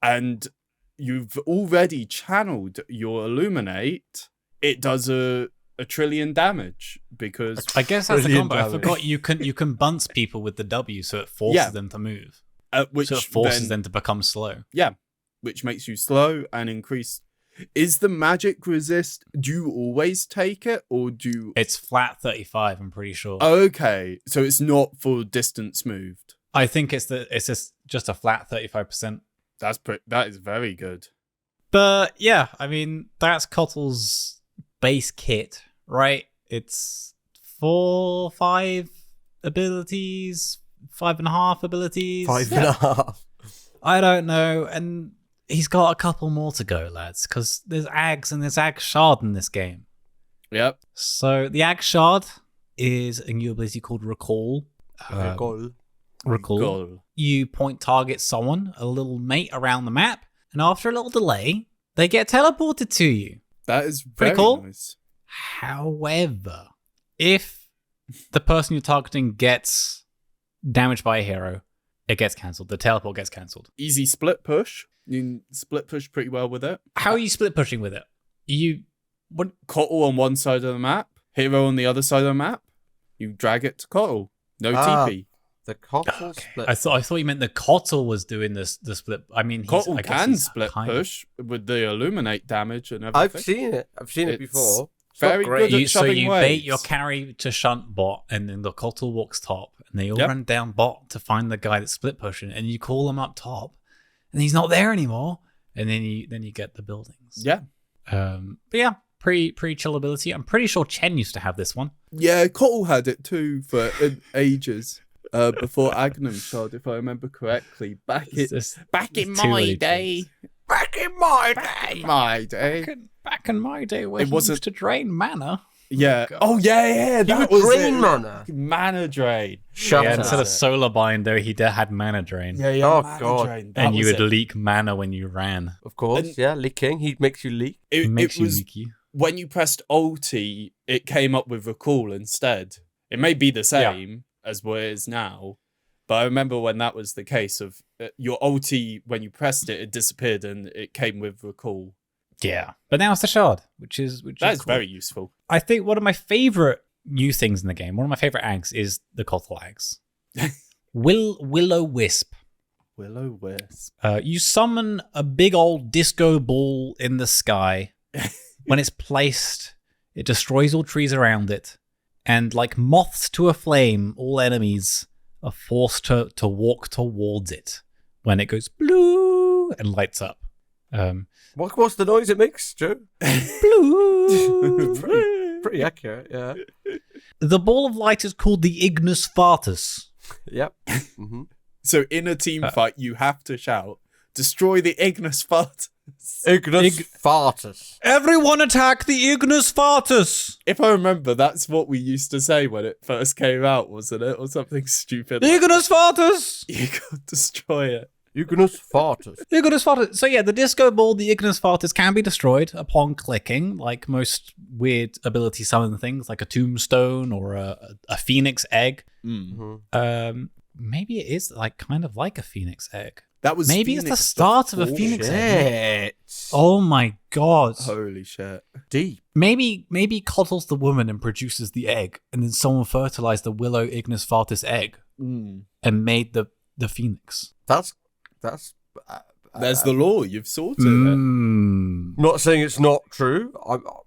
And you've already channeled your Illuminate. It does a trillion damage because I guess that's the combo. damage. I forgot you can bunce people with the W, so it forces them to move. Which so it forces them to become slow. Yeah, which makes you slow and increase. Is the magic resist? Do you always take it, or do It's flat 35? I'm pretty sure. Okay, so it's not for distance moved. I think it's just a flat 35%. That is very good. But yeah, I mean that's Kotl's base kit, right? It's 5 abilities, 5.5 abilities. 5.5. I don't know, and he's got a couple more to go, lads, because there's Ags and there's Ag Shard in this game. Yep. So the Ag Shard is a new ability called Recall. Recall. You point target someone, a little mate around the map, and after a little delay, they get teleported to you. That is Pretty very cool. nice. However, if the person you're targeting gets damaged by a hero, it gets cancelled. The teleport gets cancelled. Easy split push. You can split push pretty well with it. How are you split pushing with it? Kotl on one side of the map, hero on the other side of the map. You drag it to Kotl. No TP. The Kotl split. I thought you meant the Kotl was doing the split. I mean, Kotl can split push with the Illuminate damage and everything. I've seen it. I've seen it before. It's very not great. good at So shoving you waves. bait your carry to shunt bot, and then the Kotl walks top, and they all Yep. run down bot to find the guy that's split pushing, and you call him up top, and he's not there anymore, and then you get the buildings. Yeah. But yeah, pretty chill ability. I'm pretty sure Chen used to have this one. Yeah, Kotl had it too for ages. Before Agnum Shard, if I remember correctly. Back in my day. Back in my day, when It you wasn't- used to drain mana. Yeah. God. Oh yeah. You That were was drain it. mana. Mana drain. Shut Yeah, up. instead of solar binder, he had mana drain. Yeah. Oh, Mana God. drain. That And you was would it. leak mana when you ran. Of course, And- yeah, leaking. He makes you leak. It makes It you was leaky. when you pressed ulti, it came up with recall instead. It may be the same as what it is now, but I remember when that was the case of your ulti, when you pressed it, it disappeared and it came with recall. Yeah. But now it's the shard, which is That is cool. very useful. I think one of my favorite new things in the game, one of my favorite ags is the Kotl ags. Will-o-wisp. Will-o-wisp. You summon a big old disco ball in the sky. When it's placed, it destroys all trees around it. And like moths to a flame, all enemies are forced to walk towards it when it goes blue and lights up. What's the noise it makes, Joe? Blue. Pretty accurate, yeah. The ball of light is called the Ignis Fatuus. Yep. Mm-hmm. So in a team fight, you have to shout, destroy the Ignis Fatuus. Ignis Fatuus. Everyone attack the Ignis Fatuus! If I remember, that's what we used to say when it first came out, wasn't it? Or something stupid. The Ignis Fatuus! You got to destroy it. Ignis Fatuus. The Ignis Fatuus. So yeah, the disco ball, the Ignis Fatuus, can be destroyed upon clicking, like most weird ability summon things, like a tombstone or a phoenix egg. Mm-hmm. Maybe it is like kind of like a phoenix egg. That was Maybe it's the Phoenix start of a before. phoenix egg. Shit. Oh my god. Holy shit. Deep. Maybe Kotl's the woman and produces the egg, and then someone fertilized the Willow Ignis Fatuus egg and made the phoenix. That's There's the law. You've sorted it. not saying it's not true,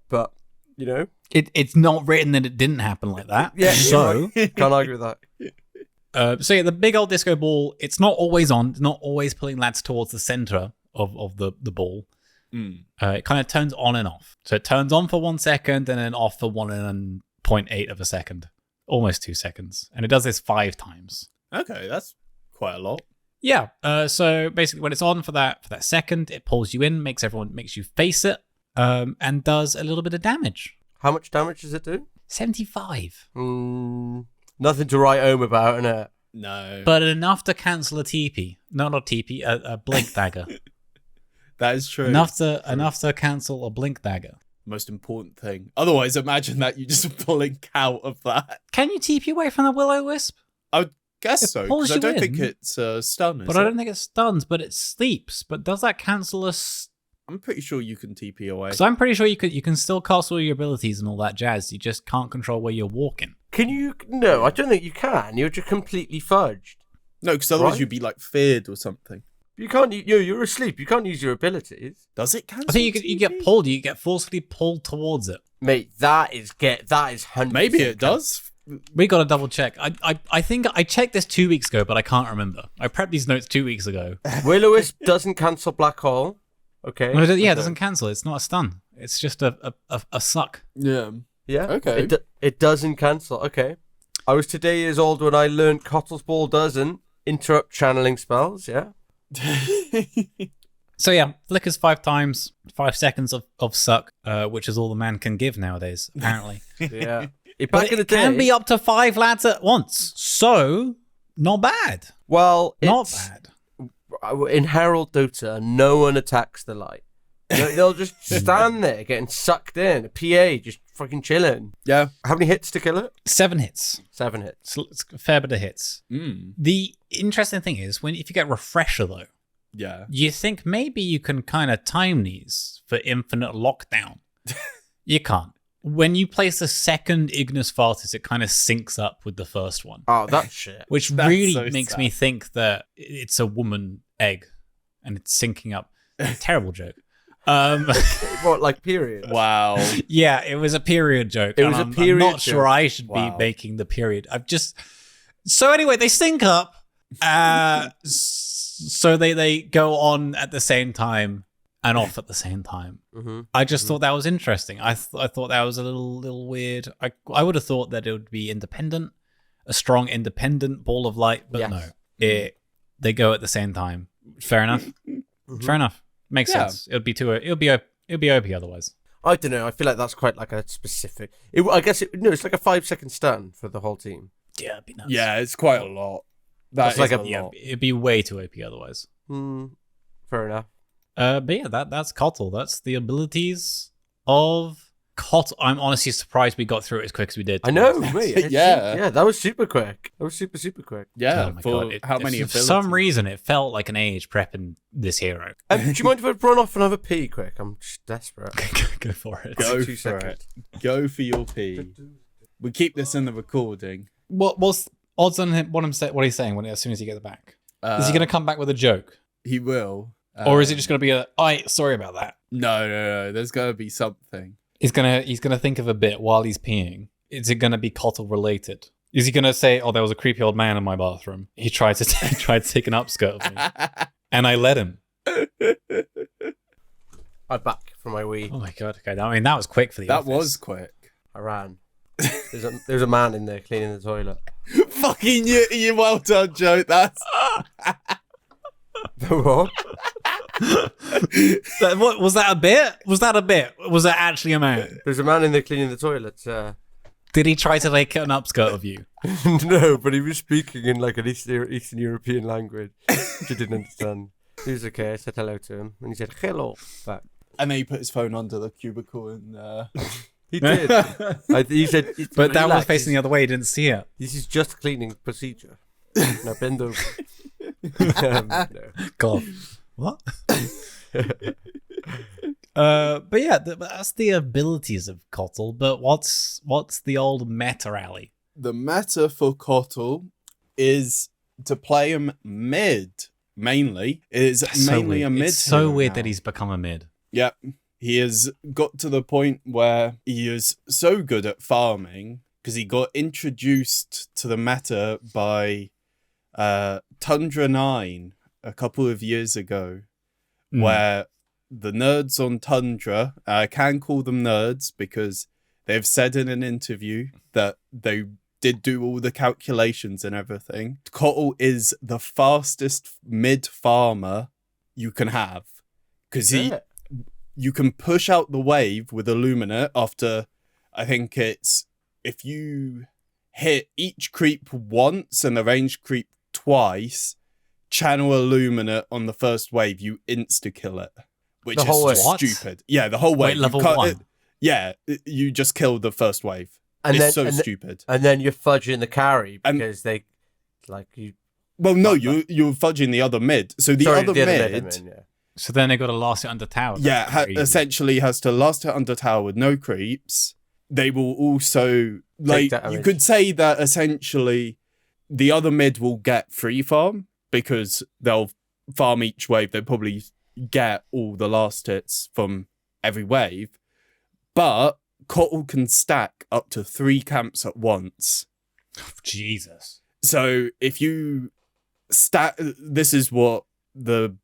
but you know, It's not written that it didn't happen like that. yeah. So can't argue with that. so yeah, the big old disco ball, it's not always on. It's not always pulling lads towards the center of the ball. It kind of turns on and off. So it turns on for 1 second and then off for 1.8 of a second. Almost 2 seconds. And it does this 5 times. Okay, that's quite a lot. Yeah. So basically when it's on for that second, it pulls you in, makes you face it, and does a little bit of damage. How much damage does it do? 75. Nothing to write home about, innit? No. But enough to cancel a TP. No, not TP, a blink dagger. That is true. enough to cancel a blink dagger. Most important thing. Otherwise, imagine that you just blink out of that. Can you TP away from the Will-o-wisp? I would guess It so, pulls because I you don't think in, it's stun, But I don't think it stuns, but it sleeps. But does that cancel us? I'm pretty sure you can TP away. Because I'm pretty sure you can still cast all your abilities and all that jazz. You just can't control where you're walking. Can you? No, I don't think you can. You're just completely fudged. No, because otherwise Right? you'd be like feared or something. You can't. You're asleep. You can't use your abilities, Does it cancel? I think you get pulled. You get forcibly pulled towards it. mate. That is 100%. Maybe it does. We got to double check. I think I checked this 2 weeks ago, but I can't remember. I prepped these notes 2 weeks ago. Will-o-wisp doesn't cancel black hole. Okay. No, it Okay. doesn't cancel. It's not a stun. It's just a suck. Yeah. Yeah. Okay. It doesn't cancel. Okay. I was today years old when I learned Kotl's ball doesn't interrupt channeling spells. Yeah. So yeah, flickers 5 times, 5 seconds of suck, which is all the man can give nowadays, apparently. Yeah. But Back in the it can day, be up to 5 lads at once. So, not bad. well, Not it's- bad. in Herald Dota, no one attacks the light. They'll just stand there getting sucked in. A PA just fucking chilling. Yeah. How many hits to kill it? 7 hits. 7 hits. It's a fair bit of hits. The interesting thing is, if you get Refresher though, Yeah. you think maybe you can kind of time these for infinite lockdown. You can't. When you place the second Ignis Fatuus, it kind of syncs up with the first one, Oh, that's shit. which That's really so makes sad. me think that it's a woman egg and it's syncing up. Terrible joke. What, like period? Wow. Yeah, it was a period joke. It and was a I'm period not sure joke. I should Wow. be making the period. So anyway, they sync up. So they go on at the same time and off at the same time. Mm-hmm. I just thought that was interesting. I thought that was a little weird. I would have thought that it would be independent, a strong independent ball of light, but Yes. no, they go at the same time. Fair enough. Fair enough. Makes Yeah. sense. It'll be OP otherwise. I don't know. I feel like that's quite like a specific. It's like a 5-second stun for the whole team. Yeah, it'd be nuts. Yeah, it's quite a lot. That's like like a- a Yeah, lot. it'd be way too OP otherwise. Fair enough. But yeah, that's Kotl. That's the abilities of Kotl. I'm honestly surprised we got through it as quick as we did. I know, mate. Yeah. That was super quick. That was super quick. Yeah, Oh my for God. how many For abilities? some reason, it felt like an age prepping this hero. Do you mind if I run off and have a pee quick? I'm just desperate. Go for it. Go 2 for seconds. it. Go for your pee. We keep this in the recording. What's odds on him? What he's saying as soon as he gets back? Is he going to come back with a joke, He will. or is it just going to be sorry about that? No. There's going to be something. He's gonna think of a bit while he's peeing. Is it gonna be Kotl related? Is he gonna say, "Oh, there was a creepy old man in my bathroom. He tried to take an upskirt of me, and I let him." I'm back from my wee. Oh my God! Okay, I mean that was quick for the That office. was quick. I ran. There's a man in there cleaning the toilet. Fucking you well done, Joe. That's What? What was that a bit? Was that a bit? Was that actually a man? There's a man in there cleaning the toilet. Did he try to take an upskirt of you? No, but he was speaking in like an Eastern European language, which I didn't understand. He was okay. I said hello to him, and he said hello back. and then he put his phone under the cubicle and He did. He said, But that was "Relax, facing the other way. He didn't see it. This is just cleaning procedure. Now bend over. No. God, what? But yeah, that's the abilities of Kotl. But what's the old meta rally? the meta for Kotl is to play him mid mainly. It is mainly a mid. It's so hero weird now. that he's become a mid. Yep. He has got to the point where he is so good at farming because he got introduced to the meta by Tundra 9 a couple of years ago, where the nerds on Tundra, I can call them nerds because they've said in an interview that they did do all the calculations and everything. Kotl is the fastest mid farmer you can have because you can push out the wave with Illuminate after, I think it's, if you hit each creep once and the range creep twice, channel Illuminate on the first wave, you insta-kill it. Which The whole is just wave. stupid. Yeah, the whole wave. Wait, level You can't- 1? you just killed the first wave. And It's then, stupid. and then you're fudging the carry And- because they, like you. Well, no, you're fudging the other mid. So the other mid, I mean, yeah. So then they got to last it under tower. yeah, That's crazy. essentially has to last it under tower with no creeps. They will also, like, damage. you could say that essentially the other mid will get free farm because they'll farm each wave. They probably get all the last hits from every wave. But Kotl can stack up to 3 camps at once. Jesus. So if you stack, this is what the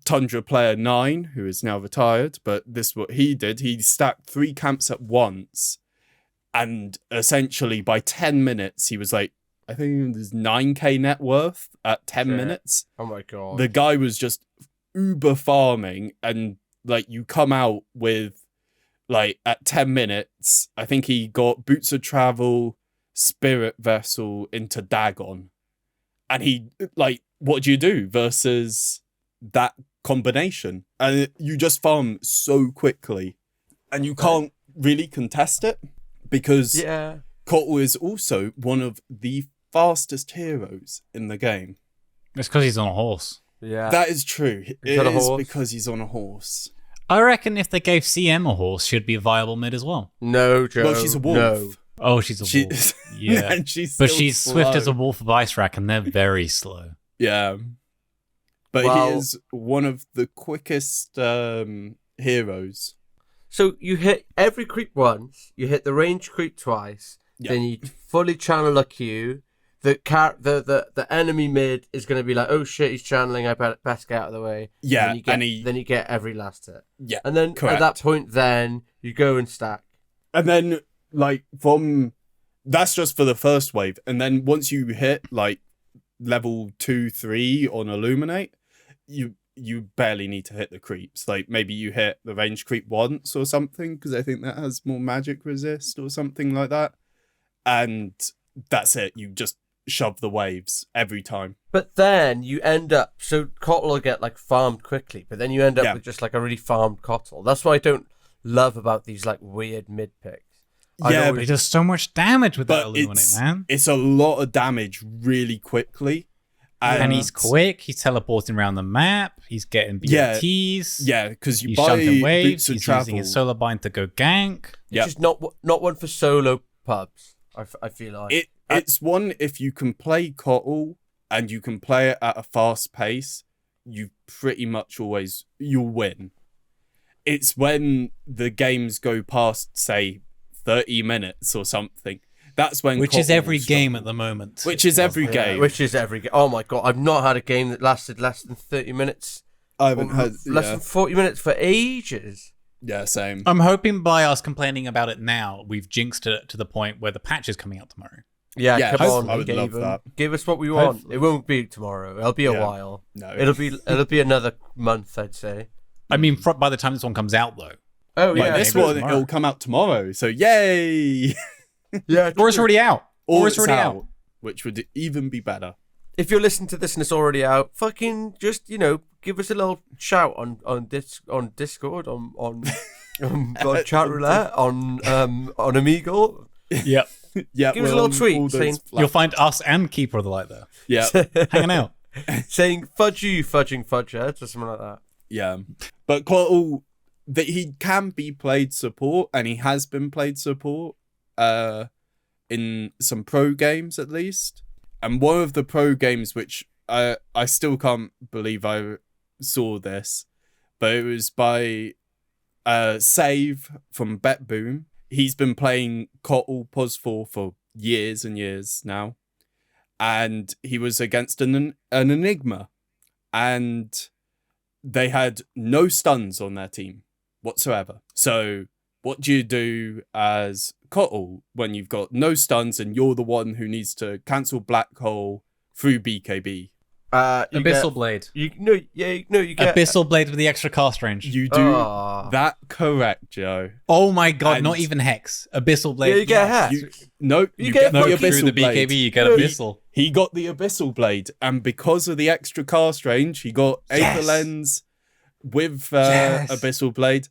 Tundra player 9, who is now retired, but this is what he did. He stacked 3 camps at once, and essentially by 10 minutes, he was like, I think there's 9k net worth at 10 Shit. minutes. Oh my god. The guy was just uber farming, and like you come out with like at 10 minutes, I think he got Boots of Travel, Spirit Vessel into Dagon. And he, like, what do you do versus that combination? And you just farm so quickly. And you can't really contest it because yeah. Kotl is also one of the fastest heroes in the game. It's because he's on a horse. Yeah. That is true. It He's on a is horse. because he's on a horse. I reckon if they gave CM a horse, she'd be a viable mid as well. No, Joe. Well, she's a wolf. No. Oh, she's a She- wolf. Yeah. and she's But still she's swift as a slow. wolf of Ice Rack, and they're very slow. Yeah. But Well- he is one of the quickest heroes. So you hit every creep once, you hit the range creep twice, Yeah. then you fully channel a Q. The enemy mid is going to be like, oh shit, he's channeling, I best get out of the way. Yeah, then you get every last hit. Yeah, And then correct. at that point, then you go and stack. And then, like, that's just for the first wave. And then once you hit, like, level 2, 3 on Illuminate, you barely need to hit the creeps. Like maybe you hit the range creep once or something, because I think that has more magic resist or something like that. And that's it. You just shove the waves every time. But then you end up, so Kotl will get like farmed quickly, but then you end up with just like a really farmed Kotl. That's what I don't love about these like weird mid picks. Yeah, but he does so much damage with that Illuminate, man. It's a lot of damage really quickly. And he's quick. He's teleporting around the map. He's getting BOTs. Yeah, because you he's buy shunting waves. boots of He's travel. using his solar bind to go gank. Which is not one for solo pubs. I feel like it's one if you can play Kotl and you can play it at a fast pace, you pretty much you'll win. It's when the games go past, say, 30 minutes or something. That's when Which is every game at the moment. Which is every game. Which is every game. Oh my god, I've not had a game that lasted less than 30 minutes. I haven't had less than 40 minutes for ages. Yeah, same. I'm hoping by us complaining about it now, we've jinxed it to the point where the patch is coming out tomorrow. Yeah, come on. I would love that. Give us what we want. Hopefully. It won't be tomorrow. It'll be a while. No, it'll be another month, I'd say. I mean, by the time this one comes out, though. Oh yeah, this one it'll come out tomorrow. So yay! Yeah, or it's already out. Or it's already out. Which would even be better. If you're listening to this and it's already out, fucking just give us a little shout on Discord, on chat roulette, on Amigo. Yep. Yeah. Give us a little tweet saying you'll find us and Keeper of the Light there. Yeah. Hanging out. saying fudge you, fudging fudgeheads or something like that. Yeah. But Kotl, that he can be played support, and he has been played support in some pro games at least. And one of the pro games, which I still can't believe I saw this, but it was by Save from BetBoom. He's been playing Kotl POS4 for years and years now. And he was against an Enigma. And they had no stuns on their team whatsoever. So what do you do as Kotl when you've got no stuns and you're the one who needs to cancel Black Hole through BKB? Abyssal Blade. You get Abyssal Blade with the extra cast range. You do that correct, Joe. Oh my god, not even Hex. Abyssal Blade. Yeah, you get Hex. You get the Abyssal through the Blade. BKB, you get Abyssal. He got the Abyssal Blade, and because of the extra cast range, he got Aether Lens with Abyssal Blade,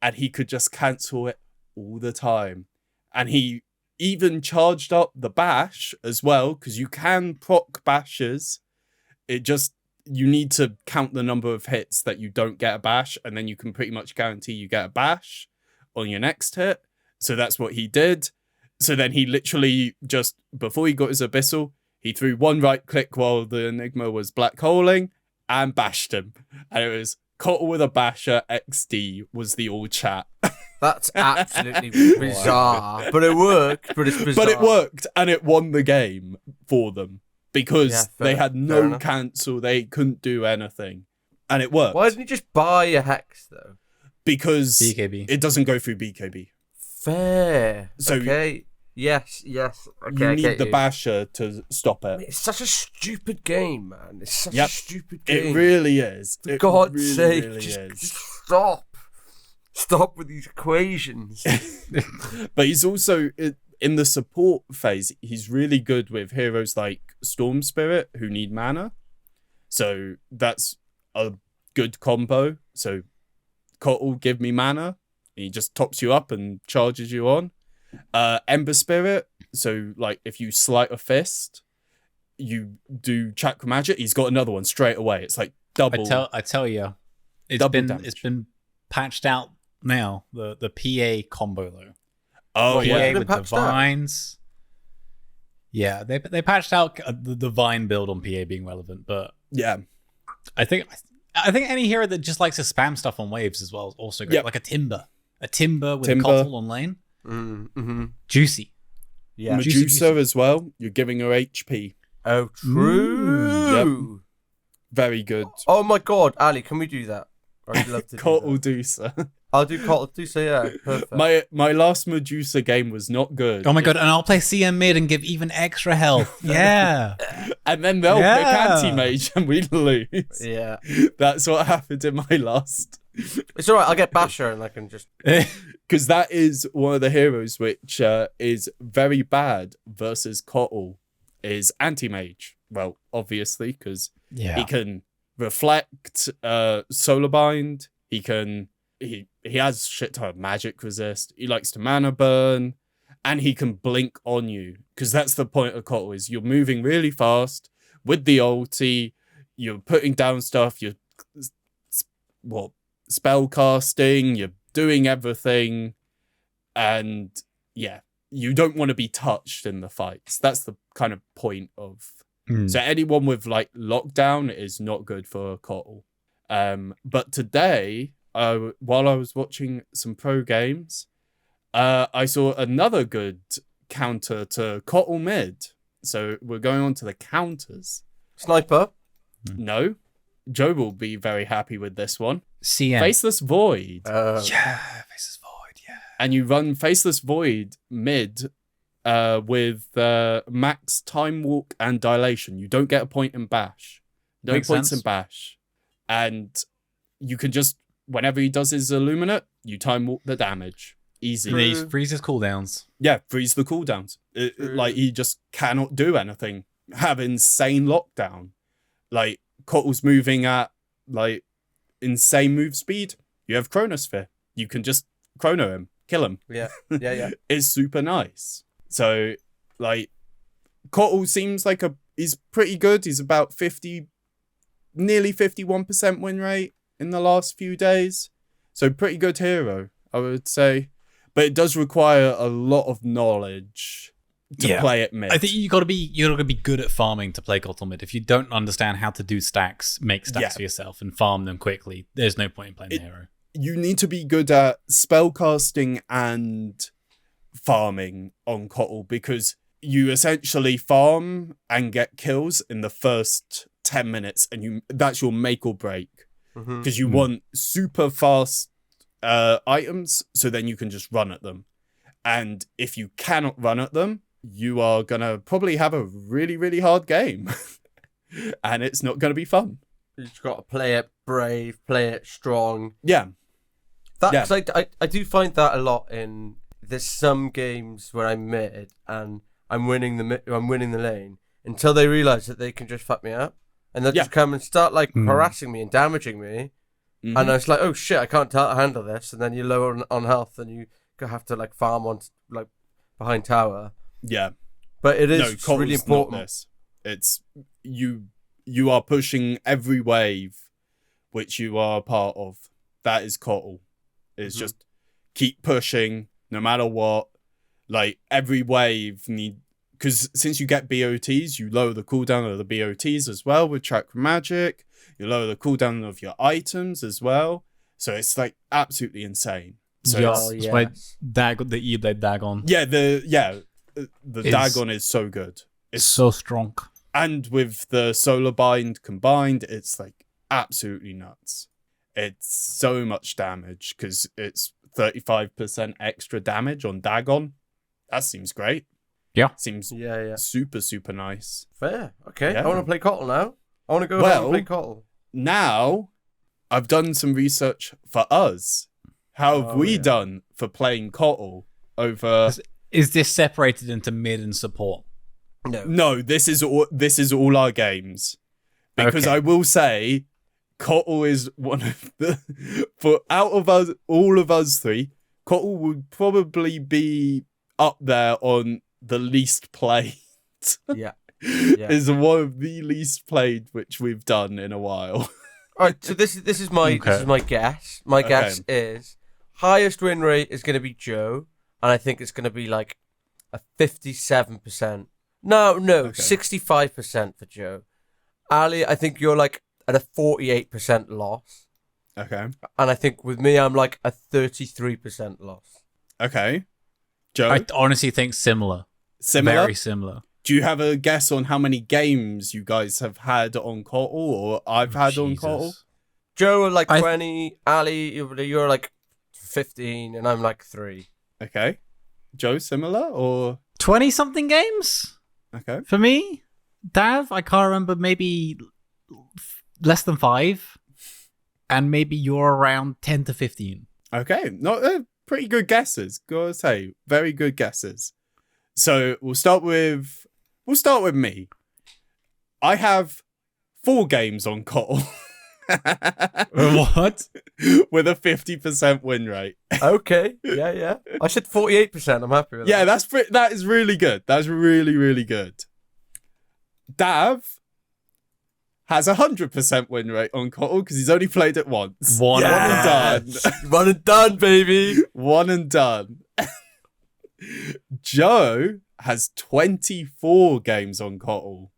and he could just cancel it all the time. And he even charged up the bash as well, because you can proc bashes. You need to count the number of hits that you don't get a bash, and then you can pretty much guarantee you get a bash on your next hit. So that's what he did. So then he literally just, before he got his Abyssal, he threw one right click while the Enigma was black holing and bashed him. And it was Kotl with a basher XD was the all chat. That's absolutely bizarre. But it worked. But it's bizarre. But it worked, and it won the game for them. Because they had no cancel, they couldn't do anything. And it worked. Why didn't he just buy a Hex, though? Because BKB. It doesn't go through BKB. Fair. So okay. Yes. Okay, you need the basher to stop it. It's such a stupid game, man. It's such a stupid game. It really is. For God's sake, just stop. Stop with these equations. But he's also... in the support phase, he's really good with heroes like Storm Spirit who need mana. So that's a good combo. So Kotl, give me mana. He just tops you up and charges you on. Ember Spirit. So like if you sleight a fist, you do Chakra Magic. He's got another one straight away. It's like double. I tell you, it's been patched out now. The PA combo though. Oh, PA with Divines. Yeah, they patched out the Divine build on PA being relevant, but yeah, I think any hero that just likes to spam stuff on waves as well is also great. Yep. Like a Timber with a Kotl on lane. Mm-hmm. Juicy. Yeah, Medusa as well. You're giving her HP. Oh, true. Yep. Very good. Oh my god, Ali, can we do that? I'd love to. Kotl Medusa. I'll do Kotl too, so yeah, perfect. My last Medusa game was not good. Oh my god, and I'll play CM mid and give even extra health. Yeah. And then they'll pick anti-mage and we lose. Yeah. That's what happened in my last. It's alright, I'll get Basher and I can just... Because that is one of the heroes which is very bad versus Kotl, is anti-mage. Well, obviously, because he can reflect, solar bind, he has shit ton of magic resist, he likes to mana burn, and he can blink on you. Because that's the point of Kotl, is you're moving really fast with the ulti, you're putting down stuff, you're spell casting, you're doing everything, and yeah, you don't want to be touched in the fights. That's the kind of point of... So anyone with like lockdown is not good for Kotl. But today, while I was watching some pro games, I saw another good counter to Kotl mid. So we're going on to the counters. Sniper? No. Joe will be very happy with this one. CM. Faceless Void. Yeah, Faceless Void, yeah. And you run Faceless Void mid with max time walk and dilation. You don't get a point in bash. No Makes points sense. in bash. And you can just, whenever he does his Illuminate, you time walk the damage. Easy. And he freezes cooldowns. Yeah, freeze the cooldowns. Like, he just cannot do anything. Have insane lockdown. Like, Kotl's moving at, like, insane move speed. You have Chronosphere. You can just chrono him. Kill him. Yeah. It's super nice. So, like, Kotl seems like he's pretty good. He's about nearly 51% win rate in the last few days. So, pretty good hero, I would say. But it does require a lot of knowledge to play it mid. I think you gotta be good at farming to play Kotl mid. If you don't understand how to do stacks, make stacks for yourself and farm them quickly, there's no point in playing the hero. You need to be good at spellcasting and farming on Kotl, because you essentially farm and get kills in the first 10 minutes, and that's your make or break, because you want super fast items, so then you can just run at them. And if you cannot run at them, you are gonna probably have a really, really hard game. And it's not gonna be fun. You've got to play it brave, play it strong. Yeah. Cause I do find that a lot in... There's some games where I'm mid and I'm winning the lane until they realise that they can just fuck me up, and they'll just come and start like harassing me and damaging me, and I was like, oh shit, I can't handle this, and then you're lower on health and you have to like farm on like behind tower. Yeah, but it is really important. It's you are pushing every wave which you are a part of. That is Kotl. It's just keep pushing. No matter what, like every wave because since you get BOTs, you lower the cooldown of the BOTs as well with Track Magic. You lower the cooldown of your items as well. So it's like absolutely insane. So my the E-Blade Dagon. Yeah, the Dagon is so good. It's so strong. And with the Solar Bind combined, it's like absolutely nuts. It's so much damage because it's 35% extra damage on Dagon. That seems great. Yeah. Seems super, super nice. Fair. Okay. Yeah. I want to play Kotl now. I want to go and play Kotl. Now, I've done some research for us. How have we done for playing Kotl over... Is this separated into mid and support? No, this is all our games. Because I will say... Kotl is one of out of us, all of us three, Kotl would probably be up there on the least played. Yeah. Is one of the least played which we've done in a while. All right, so this is my guess. My guess is highest win rate is going to be Joe, and I think it's going to be like a 57%. No, 65% for Joe. Ali, I think you're like at a 48% loss. Okay. And I think with me, I'm like a 33% loss. Okay. Joe? I honestly think similar. Similar? Very similar. Do you have a guess on how many games you guys have had on Kotl or I've had on Kotl? Joe, like 20. Ali, you're like 15, and I'm like 3. Okay. Joe, similar or 20-something games okay? for me. Dav, I can't remember, maybe less than 5. And maybe you're around 10 to 15. Okay, not pretty good guesses. Gotta say, very good guesses. So we'll start with me. I have 4 games on Kotl. What? With a 50% win rate. Okay, yeah. I said 48%. I'm happy with that. Yeah, that is really good. That's really, really good. Dav has a 100% win rate on Kotl because he's only played it once. One and done. One and done, baby. One and done. Joe has 24 games on Kotl,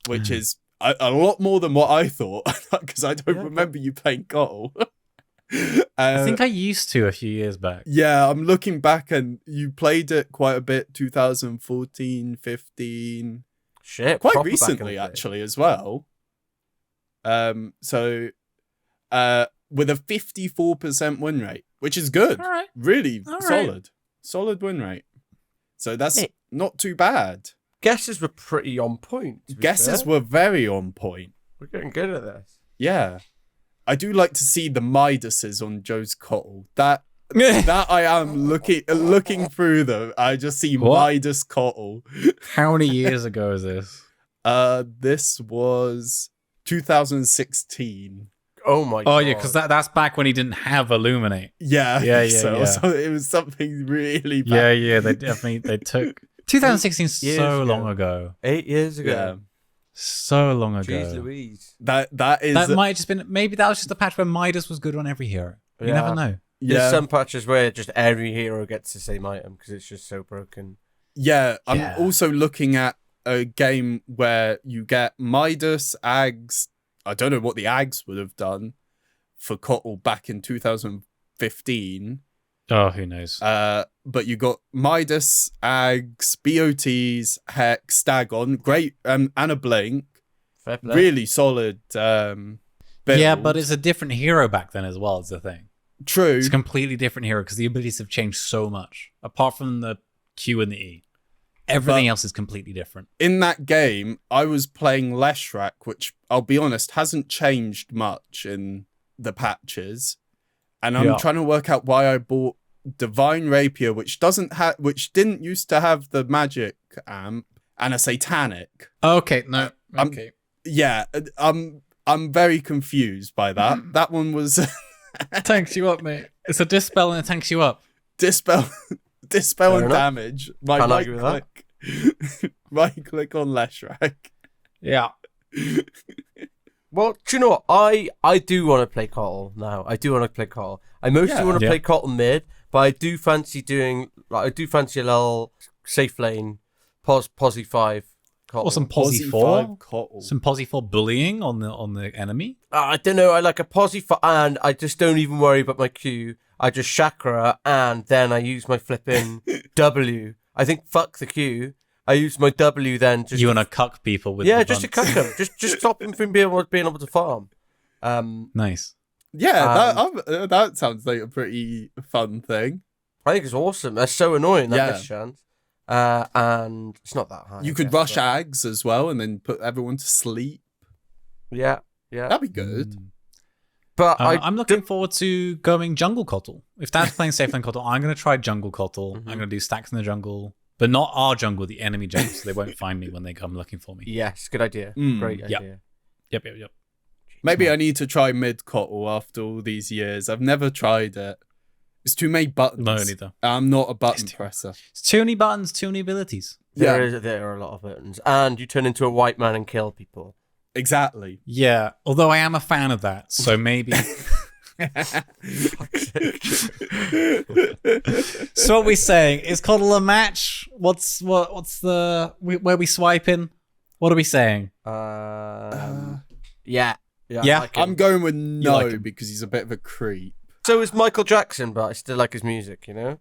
which is a lot more than what I thought because I don't remember you playing Kotl. I think I used to a few years back. Yeah, I'm looking back and you played it quite a bit, 2014, 15. Shit, Quite proper back in recently, the day. actually, as well. So, with a 54% win rate, which is good. All right. Really All right. solid. Solid win rate. So that's not too bad. Guesses were pretty on point. to be Guesses fair. were very on point. We're getting good at this. Yeah. I do like to see the Midases on Joe's Kotl. That I am looking through them. I just see What? Midas Kotl. How many years ago is this? This was 2016. Oh my god. Oh, yeah, because that's back when he didn't have Illuminate. Yeah. Yeah, So it was something really Yeah, bad. yeah, they took 2016 so Years ago. long ago. 8 years ago. Yeah. So long ago. Jeez Louise. That is That might have just been, maybe that was just a patch where Midas was good on every hero. You Yeah. never know. There's some patches where just every hero gets the same item because it's just so broken. Yeah, I'm Yeah. also looking at a game where you get Midas, Ags. I don't know what the Ags would have done for Kotl back in 2015. Oh, who knows? But you got Midas, Ags, BOTs, Hex, Stagon, great, and a Blink. Fair play. Really solid. Build. Yeah, but it's a different hero back then as well, is the thing. true. It's a completely different hero because the abilities have changed so much. Apart from the Q and the E. Everything else is completely different. In that game, I was playing Leshrak, which I'll be honest hasn't changed much in the patches, and I'm trying to work out why I bought Divine Rapier, which didn't used to have the magic amp, and a Satanic. Okay, no. Okay. Yeah, I'm very confused by that. That one was Tanks you up, mate. It's a dispel and it tanks you up. dispel Fair and enough. damage. My Can't right argue with that. click, right click on Leshrak. Yeah. Well, do you know what? I do want to play Kotl now. I do want to play Kotl. I mostly want to play Kotl mid, but I do fancy a little safe lane, Posy 5 Kotl. Or some Posy 5 4. Kotl. Some Posy 4 bullying on the enemy. I don't know. I like a Posy 5, and I just don't even worry about my Q. I just chakra, and then I use my flipping W. I think fuck the Q. I use my W then. Just You want to cuck people with the just to bunts. cuck them. just stop them from being able to farm. Nice. Yeah, that sounds like a pretty fun thing. I think it's awesome. That's so annoying, that Yeah. miss chance. And it's not that high. You I could guess, rush but- Ags as well and then put everyone to sleep. Yeah. That'd be good. But I'm looking forward to going jungle Kotl. If Dad's playing safe lane Kotl, I'm going to try jungle Kotl. I'm going to do stacks in the jungle, but not our jungle, the enemy jungle, so they won't find me when they come looking for me. Yes, good idea. Great Yep. idea. Yep. Maybe I need to try mid Kotl after all these years. I've never tried it. It's too many buttons. No, neither. I'm not a button presser. It's too many buttons, too many abilities. There are a lot of buttons. And you turn into a white man and kill people. Exactly. Yeah, although I am a fan of that, so maybe. So what are we saying? Is Kotl a match? What's the where we swiping? What are we saying? Yeah. Yeah. I like him. I'm going with no like him. because he's a bit of a creep. So is Michael Jackson, but I still like his music, you know?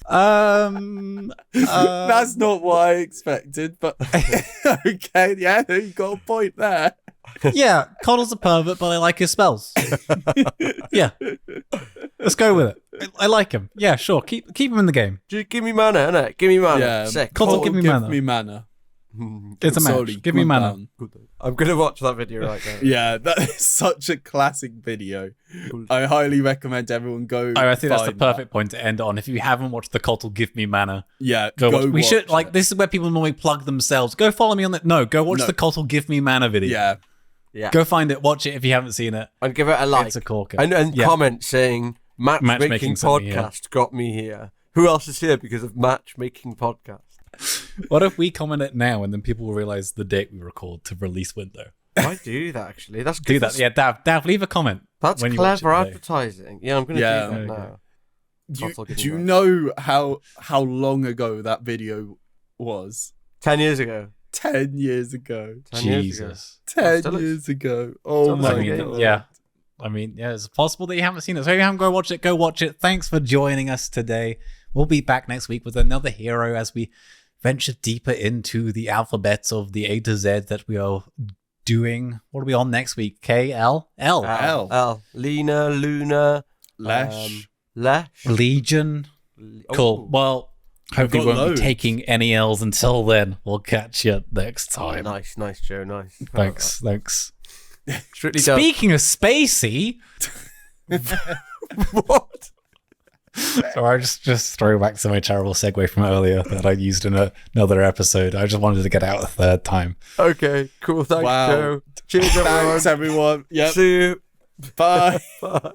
That's not what I expected, but okay, yeah, you got a point there. Yeah, Kotl's a pervert, but I like his spells. Yeah. Let's go with it. I like him. Yeah, sure. Keep him in the game. Just give me mana, innit? Give me mana. Yeah, Sick. Kotl, give me mana. mana. It's a match. Sorry, Give me good mana. down. I'm gonna watch that video right now. Yeah, that is such a classic video. I highly recommend everyone go. I think that's the find that. perfect point to end on. If you haven't watched the Kotl Give Me Mana, Yeah, go watch. We should watch like it. this is where people normally plug themselves. Go follow me on that. No, go watch No. the Kotl Give Me Mana video. Yeah, Yeah. Go find it. Watch it if you haven't seen it. And give it a like. It's a corker. And Yeah. comment saying Matchmaking Matchmaking sent me here. Podcast got me here. Who else is here because of Matchmaking Podcast? What if we comment it now and then people will realize the date we record to release window? I do that actually. That's good. Do that. Yeah, Dav, leave a comment. That's when you watch clever it today. advertising. Yeah, I'm gonna Yeah. do that Okay. now. do Kotl, give you me know how long ago that video was? 10 years ago. 10 years ago. 10 years ago. Jesus. 10 still is. years ago. Oh Still my is. god. Yeah. I mean, yeah, it's possible that you haven't seen it. So if you haven't go watch it, go watch it. Thanks for joining us today. We'll be back next week with another hero as we venture deeper into the alphabets of the A to Z that we are doing. What are we on next week? K, L? L. L. Lena, Luna, Lesh. Lesh. Legion. Cool. Oh. Well, hopefully we got won't loads. be taking any L's until then. We'll catch you next time. Nice, Joe. Nice. Thanks. Strictly done. Speaking of Spacey, What? so I just throw back to my terrible segue from earlier that I used in another episode. I just wanted to get out a third time. Okay, cool. Thanks, Wow. Joe. Cheers, everyone. Thanks everyone. Yep. See you. Bye. Bye.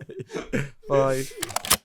Bye.